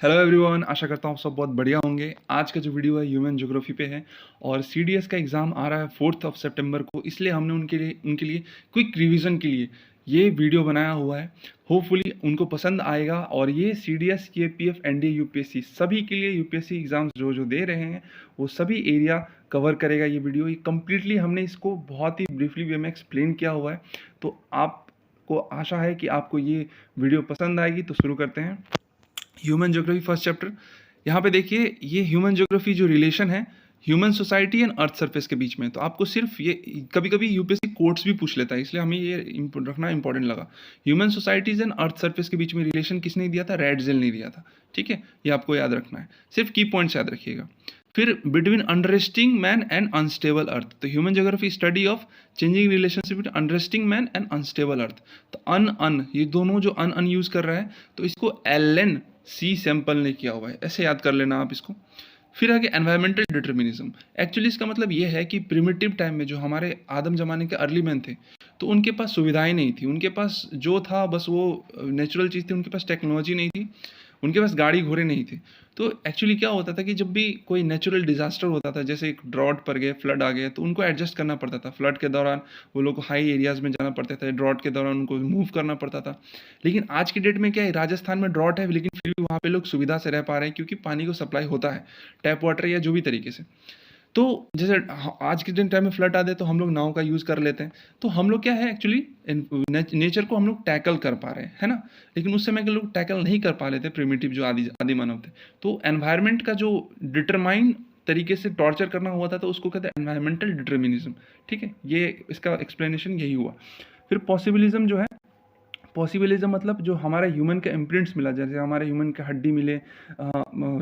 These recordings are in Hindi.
हेलो एवरीवन, आशा करता हूँ आप सब बहुत बढ़िया होंगे। आज का जो वीडियो है ह्यूमन ज्योग्राफी पे है और सीडीएस का एग्ज़ाम आ रहा है 4 सितंबर को, इसलिए हमने उनके लिए क्विक रिवीजन के लिए ये वीडियो बनाया हुआ है। होपफुली उनको पसंद आएगा और ये सीडीएस, सीएपीएफ, एनडीए, यूपीएससी सभी के लिए यूपीएससी एग्ज़ाम्स जो जो दे रहे हैं वो सभी एरिया कवर करेगा ये वीडियो। ये कम्प्लीटली हमने इसको बहुत ही ब्रीफली वे में एक्सप्लेन किया हुआ है, तो आपको आशा है कि आपको ये वीडियो पसंद आएगी। तो शुरू करते हैं। Human geography first chapter. यहाँ पे देखिए, ये ह्यूमन ज्योग्राफी जो रिलेशन है human society and earth surface के बीच में, तो आपको सिर्फ ये कभी कभी यूपीएससी कोट्स भी पूछ लेता है, इसलिए हमें ये रखना इंपॉर्टेंट लगा। Human societies and earth surface के बीच में रिलेशन किसने दिया था? रैडजेल ने दिया था। ठीक है, ये आपको याद रखना है, सिर्फ की पॉइंट्स याद रखिएगा। फिर between unresting man and unstable earth, तो human geography study of changing relationship between unresting man and unstable earth. तो अन ये दोनों जो अन यूज कर रहा है, तो इसको एलन सी सैंपल ने किया हुआ है, ऐसे याद कर लेना आप इसको। फिर आगे एनवायरमेंटल डिटर्मिनिज्म। एक्चुअली इसका मतलब ये है कि प्रिमिटिव टाइम में जो हमारे आदम जमाने के अर्ली मैन थे, तो उनके पास सुविधाएं नहीं थी, उनके पास जो था बस वो नेचुरल चीज़ थी, उनके पास टेक्नोलॉजी नहीं थी, उनके पास गाड़ी घोड़े नहीं थे। तो एक्चुअली क्या होता था कि जब भी कोई नेचुरल डिजास्टर होता था, जैसे एक ड्रॉट पड़ गए, फ्लड आ गए, तो उनको एडजस्ट करना पड़ता था। फ्लड के दौरान वो लोग को हाई एरियाज में जाना पड़ता था, ड्रॉट के दौरान उनको मूव करना पड़ता था। लेकिन आज की डेट में क्या है, राजस्थान में ड्रॉट है लेकिन फिर भी वहाँ पे लोग सुविधा से रह पा रहे हैं, क्योंकि पानी को सप्लाई होता है, टैप वाटर या जो भी तरीके से। तो जैसे आज के दिन टाइम में फ्लड आते तो हम लोग नाव का यूज़ कर लेते हैं। तो हम लोग क्या है, एक्चुअली नेचर को हम लोग टैकल कर पा रहे हैं, है ना। लेकिन उस समय के लोग टैकल नहीं कर पा रहे थे, प्रिमिटिव जो आदि मानव थे। तो एनवायरनमेंट का जो डिटरमाइन तरीके से टॉर्चर करना हुआ था, तो उसको कहते हैं एनवायरमेंटल डिटर्मिनिज्म। ठीक है, ये इसका एक्सप्लेनेशन यही हुआ। फिर पॉसिबिलिज्म जो है, पॉसिबिलिज्म मतलब जो हमारा ह्यूमन का इम्प्रिंट्स मिला, जैसे हमारे ह्यूमन के हड्डी मिले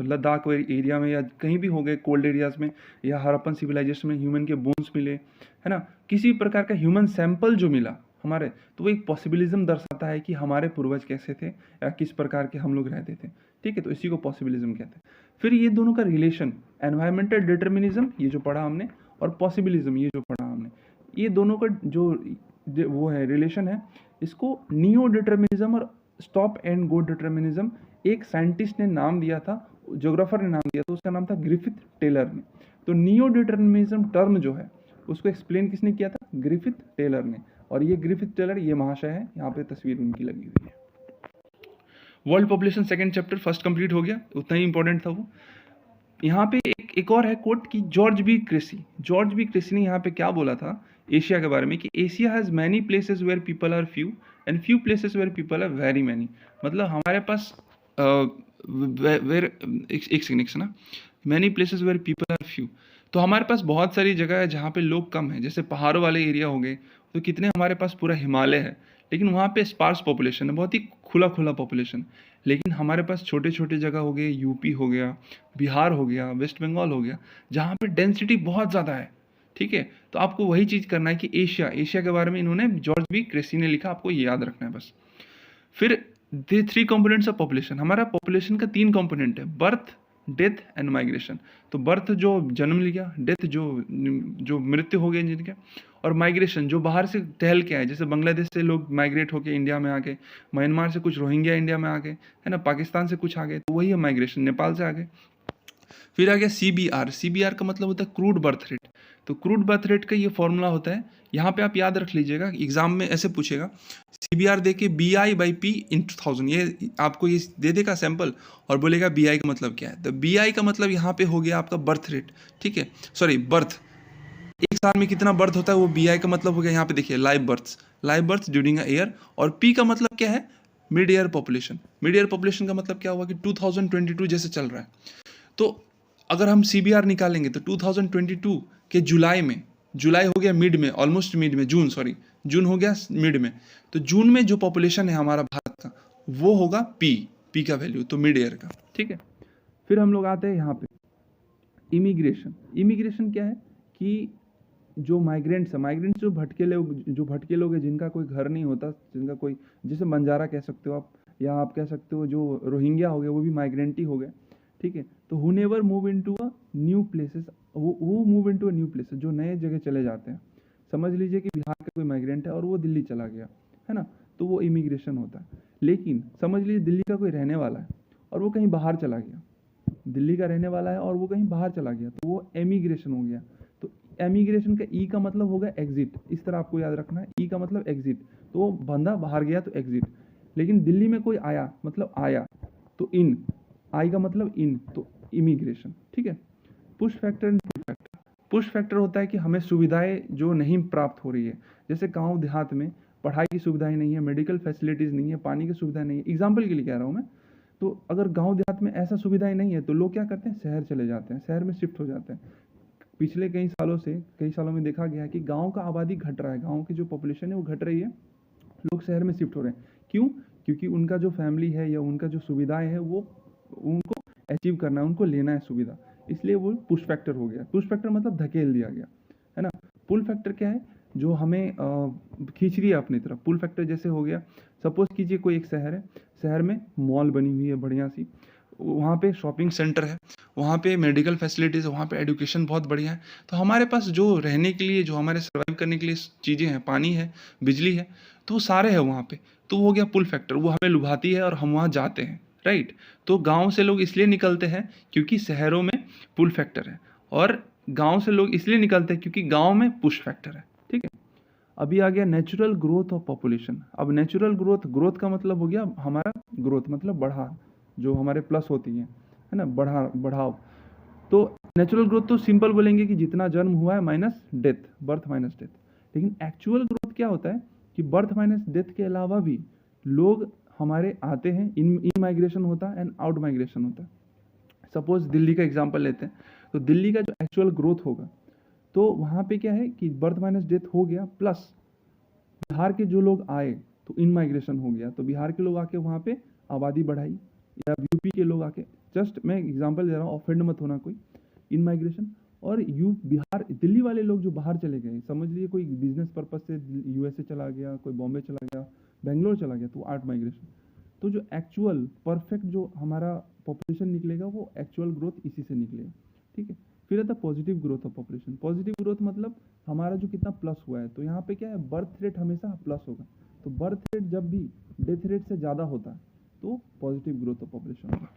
लद्दाख एरिया में या कहीं भी हो गए कोल्ड एरियाज में, या हड़प्पन सिविलाइजेशन में ह्यूमन के बोन्स मिले, है ना। किसी प्रकार का ह्यूमन सैंपल जो मिला हमारे, तो वो एक पॉसिबिलिज्म दर्शाता है कि हमारे पूर्वज कैसे थे या किस प्रकार के हम लोग रहते थे। ठीक है, तो इसी को पॉसिबिलिज्म कहते हैं। फिर ये दोनों का रिलेशन, एनवायरमेंटल डिटर्मिनिज्म ये जो पढ़ा हमने, और पॉसिबिलिज्म ये जो पढ़ा हमने, ये दोनों का जो वो है रिलेशन है, इसको नियो डिटर्मिनिज्म और स्टॉप एंड गो डिटर्मिनिज्म एक साइंटिस्ट ने नाम दिया था, ज्योग्राफर ने नाम दिया था, उसका नाम था ग्रिफिथ टेलर ने। तो नियो डिटर्मिनिज्म टर्म जो है उसको एक्सप्लेन किसने किया था? ग्रिफिथ टेलर ने। और ये ग्रिफिथ टेलर ये महाशय है, यहाँ पे तस्वीर उनकी लगी हुई है। World population second chapter first complete हो गया, उतना ही इंपॉर्टेंट था वो। यहाँ पे एक और है कोट की जॉर्ज बी क्रेसी ने यहाँ पे क्या बोला था एशिया के बारे में, कि Asia has many places where people are few and few places where people are very many. मतलब हमारे पास वेर एक सेकंड ना, many places where people are few, तो हमारे पास बहुत सारी जगह है जहाँ पे लोग कम हैं, जैसे पहाड़ों वाले एरिया हो गए, तो कितने हमारे पास पूरा हिमालय है, लेकिन वहाँ पे स्पार्स पॉपुलेशन है, बहुत ही खुला खुला पॉपुलेशन। लेकिन हमारे पास छोटे छोटे जगह हो गए, यूपी हो गया, बिहार हो गया, वेस्ट बंगाल हो गया, जहाँ पे डेंसिटी बहुत ज़्यादा है। ठीक है, तो आपको वही चीज़ करना है कि एशिया के बारे में इन्होंने जॉर्ज बी क्रेसी ने लिखा, आपको ये याद रखना है बस। फिर द 3 कंपोनेंट्स ऑफ पॉपुलेशन, हमारा पॉपुलेशन का 3 कंपोनेंट है, बर्थ, डेथ एंड माइग्रेशन। तो बर्थ जो जन्म लिया, डेथ जो मृत्यु हो गई जिनके, और माइग्रेशन जो बाहर से टहल के आए, जैसे बांग्लादेश से लोग माइग्रेट होके इंडिया में आ गए, म्यांमार से कुछ रोहिंग्या इंडिया में आ गए, है ना, पाकिस्तान से कुछ आ गए, तो वही है माइग्रेशन, नेपाल से आ गए। फिर आ गया सीबीआर का मतलब होता है क्रूड बर्थ रेट। तो क्रूड बर्थ रेट का ये फॉर्मूला होता है, यहाँ पे आप याद रख लीजिएगा, एग्जाम में ऐसे पूछेगा, सीबीआर दे के BI/P इन 2000, ये आपको ये दे देगा सैंपल और बोलेगा BI का मतलब क्या है। तो BI का मतलब यहाँ पे हो गया आपका बर्थ रेट। ठीक है, सॉरी बर्थ, एक साल में कितना बर्थ होता है वो BI का मतलब हो गया। यहाँ पे देखिए live birth during a year, और P का मतलब क्या है? मिड ईयर पॉपुलेशन का मतलब क्या हुआ कि 2022 जैसे चल रहा है, तो अगर हम CBR निकालेंगे तो 2022 के जुलाई हो गया मिड में, ऑलमोस्ट मिड में, जून हो गया मिड में, तो जून में जो पॉपुलेशन है हमारा भारत का वो होगा पी का वैल्यू, तो मिड ईयर का। ठीक है, फिर हम लोग आते हैं यहाँ पे इमिग्रेशन क्या है कि जो माइग्रेंट्स जो भटके लोग हैं, जिनका कोई घर नहीं होता, जिनका कोई, जैसे बंजारा कह सकते हो आप, या आप कह सकते हो जो रोहिंग्या हो गए, वो भी माइग्रेंट ही हो गए। ठीक है, तो who never move into a new places, जो नए जगह चले जाते हैं। समझ लीजिए कि बिहार का कोई माइग्रेंट है और वो दिल्ली चला गया, है ना, तो वो इमिग्रेशन होता है। लेकिन समझ लीजिए दिल्ली का कोई रहने वाला है और वो कहीं बाहर चला गया, दिल्ली का रहने वाला है और वो कहीं बाहर चला गया, तो वो एमिग्रेशन हो गया। तो एमिग्रेशन का ई का मतलब होगा एग्जिट, इस तरह आपको याद रखना है, ई का मतलब एग्जिट, तो वो बंदा बाहर गया तो एग्जिट। लेकिन दिल्ली में कोई आया मतलब आया, तो इन, आई का मतलब इन, तो इमिग्रेशन। ठीक है। Push factor and pull factor. Push factor होता है कि हमें सुविधाएं जो नहीं प्राप्त हो रही है, जैसे गांव देहात में पढ़ाई की सुविधाएं नहीं है, मेडिकल फैसिलिटीज़ नहीं है, पानी की सुविधाएं नहीं है, एग्जाम्पल के लिए कह रहा हूँ मैं। तो अगर गांव देहात में ऐसा सुविधाएं नहीं है तो लोग क्या करते हैं, शहर चले जाते हैं, शहर में शिफ्ट हो जाते हैं। पिछले कई सालों में देखा गया है कि गांव का आबादी घट रहा है, गांव की जो पॉपुलेशन है वो घट रही है, लोग शहर में शिफ्ट हो रहे हैं। क्यों? क्योंकि उनका जो फैमिली है या उनका जो सुविधाएं है वो उनको अचीव करना है, उनको लेना है सुविधा, इसलिए वो पुश फैक्टर हो गया। पुश फैक्टर मतलब धकेल दिया गया, है ना। पुल फैक्टर क्या है, जो हमें खींच रही है अपनी तरफ। पुल फैक्टर जैसे हो गया, सपोज कीजिए कोई एक शहर है, शहर में मॉल बनी हुई है बढ़िया सी, वहाँ पे शॉपिंग सेंटर है, वहाँ पे मेडिकल फैसिलिटीज़ है, वहाँ पे एजुकेशन बहुत बढ़िया है, तो हमारे पास जो रहने के लिए, जो हमारे सर्वाइव करने के लिए चीज़ें हैं, पानी है, बिजली है, तो वो सारे हैं वहाँ पे, तो वो हो गया पुल फैक्टर, वो हमें लुभाती है और हम वहाँ जाते हैं, राइट। तो गांव से लोग इसलिए निकलते हैं क्योंकि शहरों में पुल फैक्टर है, और गांव से लोग इसलिए निकलते हैं क्योंकि गांव में पुश फैक्टर है। ठीक है। अभी आ गया नेचुरल ग्रोथ ऑफ पॉपुलेशन। अब नेचुरल ग्रोथ, ग्रोथ का मतलब हो गया हमारा ग्रोथ मतलब बढ़ा, जो हमारे प्लस होती है ना, बढ़ाव। तो नेचुरल ग्रोथ तो सिंपल बोलेंगे कि जितना जन्म हुआ है minus death, birth minus death. लेकिन एक्चुअल ग्रोथ क्या होता है कि बर्थ माइनस डेथ के अलावा भी लोग हमारे आते हैं, इन माइग्रेशन होता है एंड आउट माइग्रेशन होता है। सपोज दिल्ली का एग्जांपल लेते हैं, तो दिल्ली का जो एक्चुअल ग्रोथ होगा, तो वहाँ पे क्या है कि बर्थ माइनस डेथ हो गया, प्लस बिहार के जो लोग आए तो इन माइग्रेशन हो गया, तो बिहार के लोग आके वहाँ पे आबादी बढ़ाई, या यूपी के लोग आके, जस्ट मैं एग्जांपल दे रहा हूँ, ऑफेंड मत होना कोई, इन माइग्रेशन। और बिहार, दिल्ली वाले लोग जो बाहर चले गए, समझ लीजिए कोई बिजनेस पर्पज से यूएसए चला गया, कोई बॉम्बे चला गया, बेंगलोर चला गया, तो आउट माइग्रेशन। तो जो एक्चुअल परफेक्ट जो हमारा पॉपुलेशन निकलेगा वो एक्चुअल ग्रोथ इसी से निकलेगा। ठीक है। फिर आता positive growth of population. Positive growth मतलब हमारा जो कितना प्लस हुआ है, तो यहाँ पे क्या है, बर्थ रेट हमेशा प्लस होगा, तो बर्थ रेट जब भी डेथ रेट से ज़्यादा होता है तो पॉजिटिव ग्रोथ ऑफ पॉपुलेशन होगा।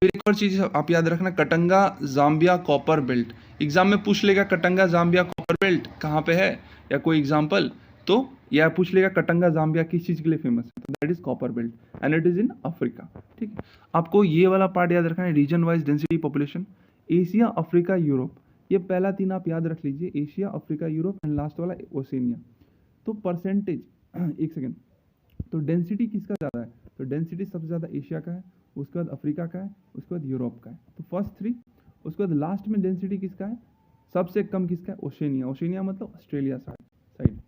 फिर एक और चीज़ आप याद रखना, Katanga Zambia copper belt. Exam में पूछ लेगा कटंगा जाम्बिया कॉपर बेल्ट कहाँ पे है, या कोई एग्जाम्पल, तो या पूछ लेगा कटंगा जाम्बिया किस चीज़ के लिए फेमस है, तो that is copper belt and it is in Africa. ठीक है। आपको ये वाला पार्ट याद रखना है, region wise density population, Asia, Africa, Europe, ये पहला 3 आप याद रख लीजिए, Asia, Africa, Europe and last वाला ओशिनिया। तो परसेंटेज एक सेकेंड, तो डेंसिटी किसका ज़्यादा है, तो डेंसिटी सबसे ज़्यादा एशिया का है, उसके बाद अफ्रीका का है, उसके बाद यूरोप का है, तो फर्स्ट 3। उसके बाद लास्ट में डेंसिटी किसका है, सबसे कम किसका है, ओशिनिया। ओशिनिया मतलब ऑस्ट्रेलिया साइड।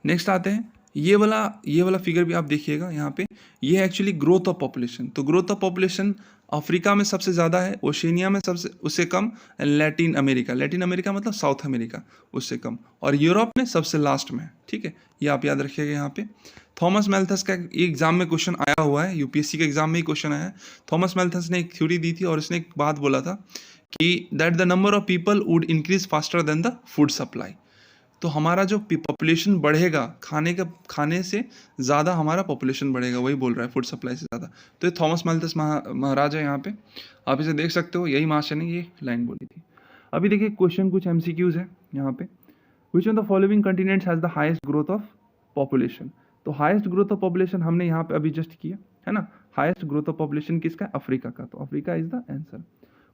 नेक्स्ट आते हैं, ये वाला फिगर भी आप देखिएगा यहाँ पे, ये है एक्चुअली ग्रोथ ऑफ पॉपुलेशन। तो ग्रोथ ऑफ पॉपुलेशन अफ्रीका में सबसे ज़्यादा है, ओशिनिया में सबसे उससे कम, लैटिन अमेरिका मतलब साउथ अमेरिका उससे कम, और यूरोप में सबसे लास्ट में। ठीक है, ये आप याद रखिएगा यहाँ पे। थॉमस मैल्थस का एग्जाम में क्वेश्चन आया हुआ है, यूपीएससी के एग्जाम में ही क्वेश्चन आया है। थॉमस मैल्थस ने एक थ्योरी दी थी और उसने एक बात बोला था कि that the number of people would increase faster than the food supply. तो हमारा जो पॉपुलेशन बढ़ेगा, खाने से ज़्यादा हमारा पॉपुलेशन बढ़ेगा, वही बोल रहा है, फूड सप्लाई से ज़्यादा। तो ये थॉमस मैल्थस महाराज है यहाँ पे, आप इसे देख सकते हो, यही महाशय ने ये लाइन बोली थी। अभी देखिए क्वेश्चन कुछ MCQs है यहाँ पे। विच of the following continents has the highest growth of population. तो हाईएस्ट ग्रोथ ऑफ पॉपुलेशन हमने यहाँ पे अभी जस्ट किया है ना, हाईएस्ट ग्रोथ ऑफ पॉपुलेशन किसका है, अफ्रीका का, तो Africa is the answer.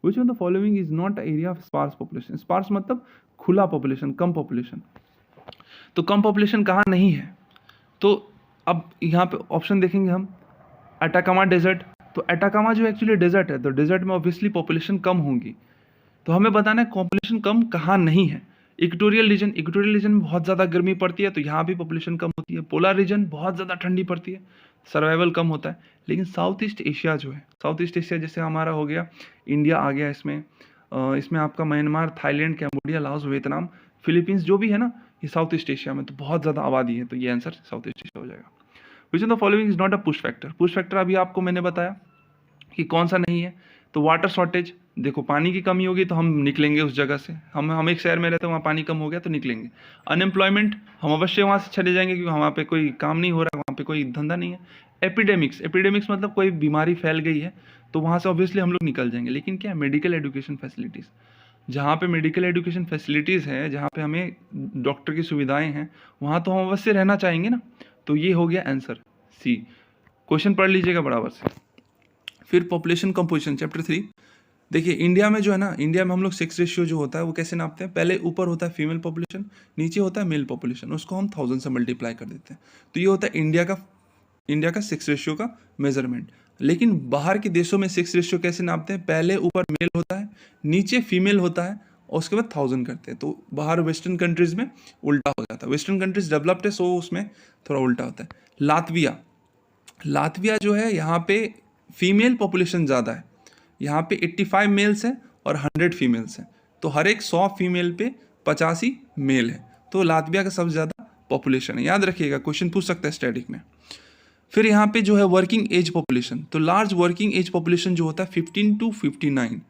Which of the following is not area of sparse population. Sparse मतलब खुला पॉपुलेशन, कम पॉपुलेशन। तो कम पॉपुलेशन कहाँ नहीं है, तो अब यहाँ पे ऑप्शन देखेंगे हम, अटाकामा डेजर्ट। तो अटाकामा जो एक्चुअली डेजर्ट है, तो डेजर्ट में ऑब्वियसली पॉपुलेशन कम होंगी, तो हमें बताना है पॉपुलेशन कम कहाँ नहीं है। इक्वेटोरियल रीजन में बहुत ज़्यादा गर्मी पड़ती है, तो यहाँ भी पॉपुलेशन कम होती है। पोलर रीजन बहुत ज़्यादा ठंडी पड़ती है, सर्वाइवल कम होता है। लेकिन साउथ ईस्ट एशिया जो है, साउथ ईस्ट एशिया जैसे हमारा हो गया, इंडिया आ गया इसमें आपका Myanmar, Thailand, Cambodia, Laos, Vietnam, Philippines जो भी है ना, ये साउथ ईस्ट एशिया में तो बहुत ज़्यादा आबादी है, तो ये आंसर साउथ ईस्ट एशिया हो जाएगा। विच of the following is not a push factor. Push factor अभी आपको मैंने बताया कि कौन सा नहीं है, तो वाटर शॉर्टेज, देखो पानी की कमी होगी तो हम निकलेंगे उस जगह से, हम एक शहर में रहते हैं, वहाँ पानी कम हो गया तो निकलेंगे। अनएम्प्लॉयमेंट, हम अवश्य वहाँ से चले जाएंगे क्योंकि वहाँ पे कोई काम नहीं हो रहा है, वहाँ पे कोई धंधा नहीं है। एपिडेमिक्स मतलब कोई बीमारी फैल गई है तो वहाँ से ऑब्वियसली हम लोग निकल जाएंगे। लेकिन क्या मेडिकल एजुकेशन फैसिलिटीज़, जहाँ पे मेडिकल एजुकेशन फैसिलिटीज़ है, जहाँ पे हमें डॉक्टर की सुविधाएं हैं, वहाँ तो हम अवश्य रहना चाहेंगे ना। तो ये हो गया आंसर सी। क्वेश्चन पढ़ लीजिएगा बराबर से। फिर पॉपुलेशन कंपोजिशन चैप्टर 3। देखिए इंडिया में जो है ना, इंडिया में हम लोग सेक्स रेशियो जो होता है वो कैसे नापते हैं, पहले ऊपर होता है फीमेल पॉपुलेशन, नीचे होता है मेल पॉपुलेशन, उसको हम 1000 से मल्टीप्लाई कर देते हैं। तो ये होता है इंडिया का सेक्स रेशियो का मेजरमेंट। लेकिन बाहर के देशों में सेक्स रेशियो कैसे नापते हैं, पहले ऊपर मेल होता है, नीचे फीमेल होता है और उसके बाद 1000 करते हैं। तो बाहर वेस्टर्न कंट्रीज में उल्टा हो जाता है, वेस्टर्न कंट्रीज डेवलप्ड है सो उसमें थोड़ा उल्टा होता है। लातविया जो है, यहाँ पे फीमेल पॉपुलेशन ज़्यादा है, यहाँ पे 85 मेल्स हैं और 100 फीमेल्स हैं। तो हर एक 100 फीमेल पे 85 मेल है। तो लातविया का सबसे ज़्यादा पॉपुलेशन है, याद रखिएगा, क्वेश्चन पूछ सकता है स्टैटिक में। फिर यहाँ पे जो है वर्किंग एज पॉपुलेशन, तो लार्ज वर्किंग एज पॉपुलेशन जो होता है 15 to 59,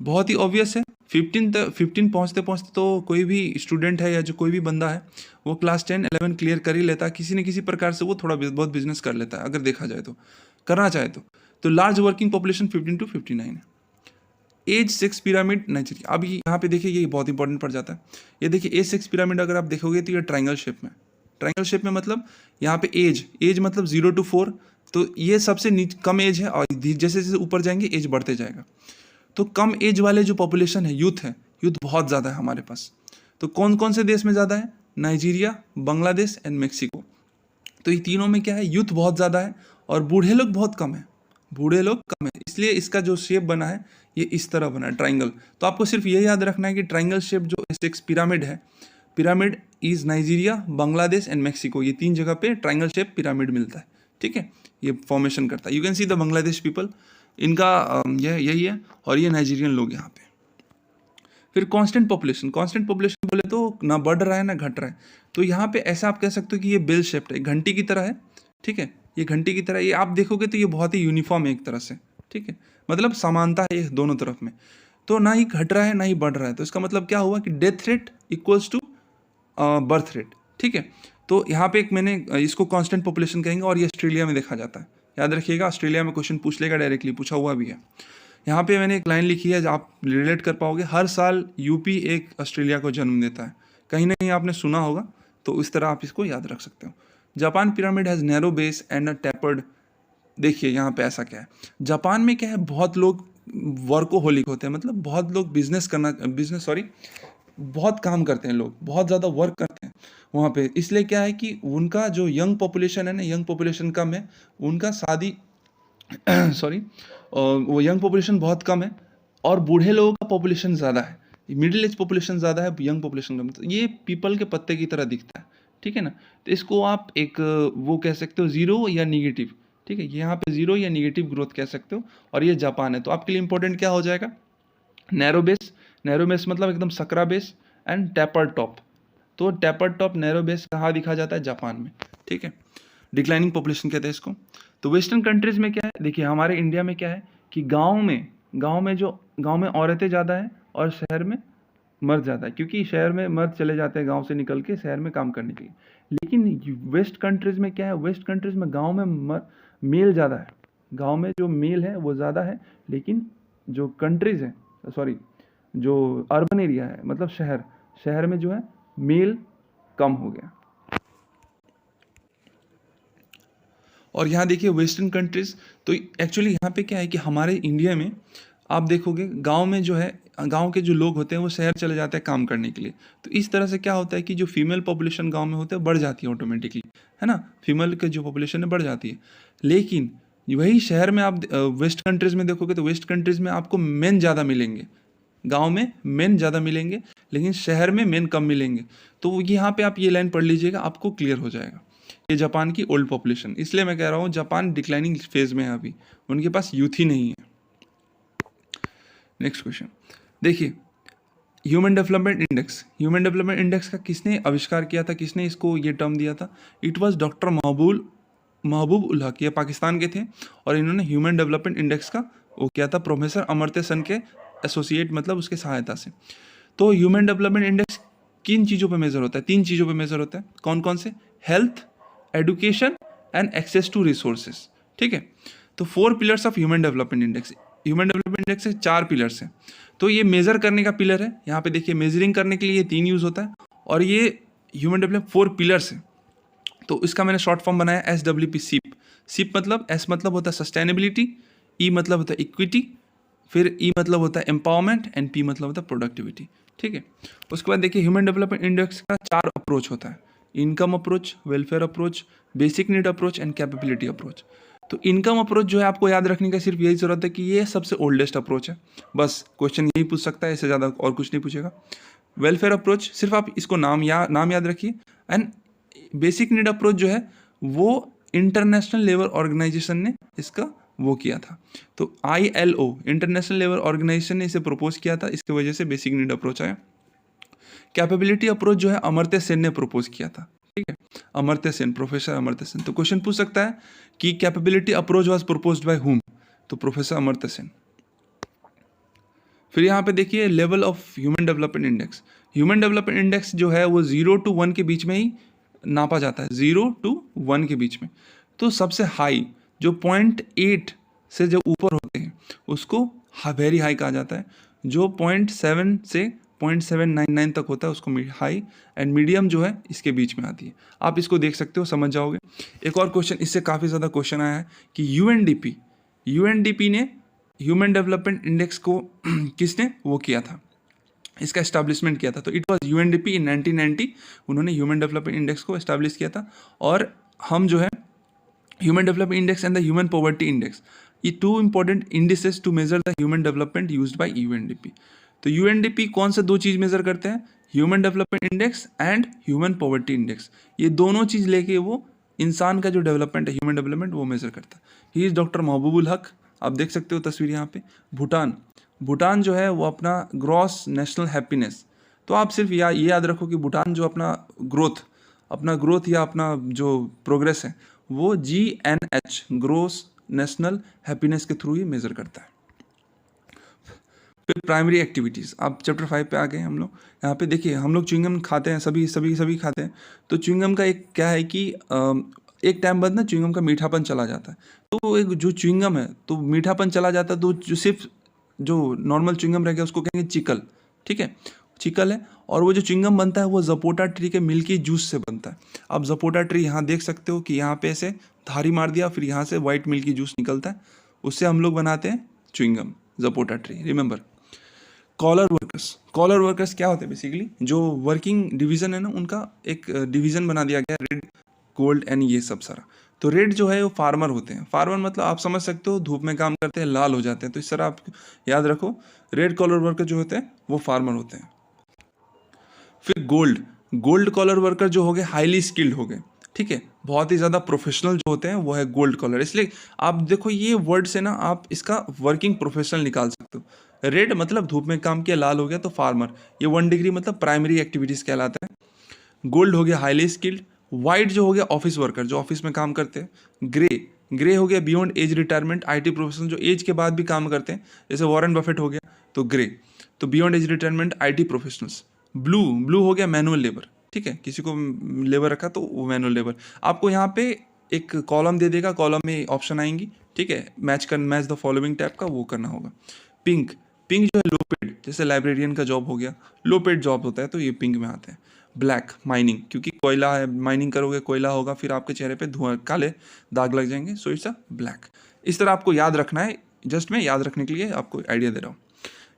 बहुत ही ऑब्वियस है। 15 पहुँचते पहुँचते तो कोई भी स्टूडेंट है या जो कोई भी बंदा है वो क्लास 10 11 क्लियर कर ही लेता है, किसी न किसी प्रकार से वो थोड़ा बहुत बिजनेस कर लेता है, अगर देखा जाए तो, करना चाहे तो लार्ज वर्किंग पॉपुलेशन 15 to 59 है। एज सेक्स पिरामिड नाइजीरिया, अब यहाँ पे देखिए ये बहुत इंपॉर्टेंट पड़ जाता है। ये देखिए एज सेक्स पिरामिड अगर आप देखोगे तो ये ट्रायंगल शेप में मतलब यहाँ पे एज मतलब 0 to 4, तो ये सबसे कम एज है और जैसे जैसे ऊपर जाएंगे एज बढ़ते जाएगा। तो कम एज वाले जो पॉपुलेशन है, यूथ बहुत ज़्यादा है हमारे पास। तो कौन कौन से देश में ज़्यादा है, नाइजीरिया, बांग्लादेश एंड मेक्सिको। तो ये तीनों में क्या है, यूथ बहुत ज़्यादा है और बूढ़े लोग बहुत कम है, इसलिए इसका जो शेप बना है ये इस तरह बना है, ट्राइंगल। तो आपको सिर्फ ये याद रखना है कि ट्राइंगल शेप जो एक पिरामिड है, pyramid is Nigeria, Bangladesh and Mexico, ये 3 जगह पे ट्राइंगल शेप पिरामिड मिलता है, ठीक है, ये फॉर्मेशन करता है। You can see the Bangladesh people, इनका यही है, और ये नाइजीरियन लोग यहाँ पे। फिर कांस्टेंट पॉपुलेशन बोले तो ना बढ़ रहा है ना घट रहा है। तो यहाँ पे ऐसा आप कह सकते हो कि ये बेल शेप्ड है, घंटी की तरह है, ठीक है, ये घंटी की तरह, ये आप देखोगे तो ये बहुत ही यूनिफॉर्म है एक तरह से, ठीक है, मतलब समानता है ये दोनों तरफ में। तो ना ही घट रहा है ना ही बढ़ रहा है, तो इसका मतलब क्या हुआ कि death rate equals to birth rate, ठीक है। तो यहाँ पे एक मैंने इसको कांस्टेंट पॉपुलेशन कहेंगे, और ये ऑस्ट्रेलिया में देखा जाता है, याद रखिएगा, ऑस्ट्रेलिया में क्वेश्चन पूछ लेगा डायरेक्टली, पूछा हुआ भी है। यहाँ पे मैंने एक लाइन लिखी है जो आप रिलेट कर पाओगे, हर साल यूपी एक ऑस्ट्रेलिया को जन्म देता है, कहीं ना कहीं आपने सुना होगा, तो इस तरह आप इसको याद रख सकते हो। Japan pyramid has narrow base and a tapered. देखिए यहाँ पे ऐसा क्या है, जापान में क्या है, बहुत लोग वर्कोहोलिक होते हैं, मतलब बहुत लोग बहुत काम करते हैं, लोग बहुत ज़्यादा वर्क करते हैं वहाँ पे। इसलिए क्या है कि उनका जो यंग पॉपुलेशन है ना, यंग पॉपुलेशन कम है, उनका शादी वो यंग पॉपुलेशन बहुत कम है, और बूढ़े लोगों का पॉपुलेशन ज़्यादा है, मिडिल एज पॉपुलेशन ज़्यादा है, यंग पॉपुलेशन कम। तो ये पीपल के पत्ते की तरह दिखता है, ठीक है ना। तो इसको आप एक वो कह सकते हो जीरो या निगेटिव, ठीक है, यहाँ पे जीरो या निगेटिव ग्रोथ कह सकते हो। और ये जापान है, तो आपके लिए इंपॉर्टेंट क्या हो जाएगा, नैरो बेस मतलब एकदम Sakra base, and tapper top. तो टैपर टॉप नैरो बेस कहाँ दिखा जाता है, जापान में, ठीक है। डिक्लाइनिंग पॉपुलेशन कहते हैं इसको। तो वेस्टर्न कंट्रीज में क्या है, देखिए हमारे इंडिया में क्या है कि गांव में औरतें ज़्यादा है और शहर में मर्द ज़्यादा है, क्योंकि शहर में मर्द चले जाते हैं गांव से निकल के शहर में काम करने के लिए। लेकिन वेस्ट कंट्रीज में क्या है, वेस्ट कंट्रीज में गांव में मेल ज़्यादा है, गांव में जो मेल है वो ज़्यादा है, लेकिन जो कंट्रीज है, जो अर्बन एरिया है, मतलब शहर में जो है मेल कम हो गया। और यहाँ देखिए वेस्टर्न कंट्रीज, तो एक्चुअली यहाँ पे क्या है कि हमारे इंडिया में आप देखोगे गांव में जो है, गांव के जो लोग होते हैं वो शहर चले जाते हैं काम करने के लिए। तो इस तरह से क्या होता है कि जो फीमेल पॉपुलेशन गांव में होते हैं बढ़ जाती है ऑटोमेटिकली, है ना, फीमेल की जो पॉपुलेशन है बढ़ जाती है। लेकिन वही शहर में आप वेस्ट कंट्रीज में देखोगे तो वेस्ट कंट्रीज में आपको मेन ज़्यादा मिलेंगे, गांव में मेन ज़्यादा मिलेंगे, लेकिन शहर में मेन कम मिलेंगे। तो यहाँ पे आप ये लाइन पढ़ लीजिएगा, आपको क्लियर हो जाएगा। ये जापान की ओल्ड पॉपुलेशन, इसलिए मैं कह रहा हूँ जापान डिक्लाइनिंग फेज में है अभी, उनके पास यूथ ही नहीं है। नेक्स्ट क्वेश्चन देखिए, ह्यूमन डेवलपमेंट इंडेक्स का किसने आविष्कार किया था, किसने इसको ये टर्म दिया था, इट वाज डॉक्टर महबूब उल हक, ये पाकिस्तान के थे, और इन्होंने ह्यूमन डेवलपमेंट इंडेक्स का वो किया था प्रोफेसर अमर्त्य सेन के एसोसिएट, मतलब उसके सहायता से। तो ह्यूमन डेवलपमेंट इंडेक्स किन चीज़ों पे मेजर होता है, 3 चीज़ों पे मेजर होता है, कौन कौन से, health, education and access to resources. ठीक है, तो 4 pillars of human development index. Human development index से 4 पिलर्स हैं। तो ये मेजर करने का पिलर है, यहाँ पे देखिए मेजरिंग करने के लिए 3 यूज होता है, और ये ह्यूमन डेवलपमेंट 4 पिलर्स है। तो इसका मैंने शॉर्ट फॉर्म बनाया SWP, सीप। सीप मतलब S मतलब होता है सस्टेनेबिलिटी, E मतलब होता है इक्विटी, फिर E मतलब होता है एम्पावरमेंट, एंड P मतलब होता है प्रोडक्टिविटी। ठीक है, उसके बाद देखिए ह्यूमन डेवलपमेंट इंडेक्स का 4 अप्रोच होता है: income approach, welfare approach, basic need approach and capability approach. तो इनकम अप्रोच जो है आपको याद रखने का सिर्फ यही जरूरत है कि ये सबसे ओल्डेस्ट अप्रोच है, बस क्वेश्चन यही पूछ सकता है, इससे ज़्यादा और कुछ नहीं पूछेगा। वेलफेयर अप्रोच सिर्फ आप इसको नाम याद रखिए। एंड बेसिक नीड अप्रोच जो है वो इंटरनेशनल लेबर ऑर्गेनाइजेशन ने इसका वो किया था, तो ILO इंटरनेशनल लेबर ऑर्गेनाइजेशन ने इसे प्रपोज किया था, इसकी वजह से बेसिक नीड अप्रोच आया। कैपेबिलिटी अप्रोच जो है अमर्त्य सेन ने प्रपोज किया था। ठीक है, अमर्त्य सेन, प्रोफेसर अमर्त्य सेन। तो क्वेश्चन पूछ सकता है कि capability approach was proposed by whom, तो प्रोफेसर अमर्त्य सेन। फिर यहाँ पे देखिए level of human development index. Human development index जो है वो 0 to 1 के बीच में ही नापा जाता है, 0 to 1 के बीच में। तो सबसे हाई जो 0.8 से जो ऊपर होते हैं उसको वेरी हाई कहा जाता है, जो 0.7 से 0.799 तक होता है उसको हाई, एंड मीडियम जो है इसके बीच में आती है। आप इसको देख सकते हो, समझ जाओगे। एक और क्वेश्चन, इससे काफ़ी ज़्यादा क्वेश्चन आया है कि यूएनडीपी ने ह्यूमन डेवलपमेंट इंडेक्स को किसने वो किया था, इसका एस्टैब्लिशमेंट किया था। तो इट वाज यूएनडीपी इन 1990, उन्होंने ह्यूमन डेवलपमेंट इंडेक्स को एस्टैब्लिश किया था। और हम जो है human development index and the human poverty index, ये 2 important indices to measure the human development used by UNDP. तो यूएनडीपी कौन से 2 चीज़ मेजर करते हैं, human development index and human poverty index. ये दोनों चीज़ लेके वो इंसान का जो डेवलपमेंट है, ह्यूमन डेवलपमेंट, वो मेजर करता है। ही इज़ डॉक्टर महबूबुल हक, आप देख सकते हो तस्वीर यहाँ पे। भूटान जो है वो अपना ग्रॉस नेशनल हैप्पीनेस, तो आप सिर्फ ये याद रखो कि भूटान जो अपना ग्रोथ या अपना जो प्रोग्रेस है वो GNH, ग्रोस नेशनल हैप्पीनेस के थ्रू ही मेजर करता है। फिर प्राइमरी एक्टिविटीज़, आप चैप्टर 5 पे आ गए हम लोग। यहाँ पे देखिए हम लोग च्युइंगम खाते हैं, सभी खाते हैं। तो च्युइंगम का एक क्या है कि एक टाइम बाद ना च्युइंगम का मीठापन चला जाता है। तो एक जो च्युइंगम है तो मीठापन चला जाता है, तो जो सिर्फ जो नॉर्मल च्युइंगम रहेगा उसको कहेंगे चिकल। ठीक है, चिकल है। और वो जो च्युइंगम बनता है वो जपोटा ट्री के मिल्की जूस से बनता है। आप जपोटा ट्री यहाँ देख सकते हो कि यहाँ पे ऐसे धारी मार दिया, फिर यहाँ से वाइट मिल्की जूस निकलता है, उससे हम लोग बनाते हैं chewing gum, sapota tree. Remember, collar workers क्या होते हैं, बेसिकली जो वर्किंग डिवीजन है ना, उनका एक डिवीजन बना दिया गया, रेड, गोल्ड एंड ये सब सारा। तो रेड जो है वो फार्मर होते हैं। फार्मर मतलब आप समझ सकते हो, धूप में काम करते हैं, लाल हो जाते हैं। तो इस तरह आप याद रखो, रेड कॉलर वर्कर जो होते हैं वो फार्मर होते हैं। फिर गोल्ड कॉलर वर्कर जो हो गए हाईली स्किल्ड हो गए। ठीक है, बहुत ही ज़्यादा प्रोफेशनल जो होते हैं वो है गोल्ड कॉलर। इसलिए आप देखो ये वर्ड से ना आप इसका वर्किंग प्रोफेशनल निकाल सकते हो। रेड मतलब धूप में काम किया, लाल हो गया तो फार्मर, ये 1 डिग्री मतलब प्राइमरी एक्टिविटीज़ कहलाता है। गोल्ड हो गया हाईली स्किल्ड। वाइट जो हो गया ऑफिस वर्कर, जो ऑफिस में काम करते हैं। ग्रे हो गया beyond age retirement, IT professional जो एज के बाद भी काम करते हैं, जैसे वॉरेन बफेट हो गया, तो ग्रे। तो beyond age retirement IT professionals. Blue हो गया मैनुअल लेबर। ठीक है, किसी को लेबर रखा तो वो मैनुअल लेबर। आपको यहाँ पे एक कॉलम दे देगा, कॉलम में ऑप्शन आएंगी। ठीक है, मैच द फॉलोइंग टाइप का वो करना होगा। पिंक जो है लो पेड, जैसे लाइब्रेरियन का जॉब हो गया, लो पेड जॉब होता है तो ये पिंक में आते हैं। ब्लैक माइनिंग, क्योंकि कोयला है, माइनिंग करोगे कोयला होगा, फिर आपके चेहरे पे धुआं, काले दाग लग जाएंगे, सो इट्स अ ब्लैक। इस तरह आपको याद रखना है, जस्ट मैं याद रखने के लिए आपको आइडिया दे रहा हूँ।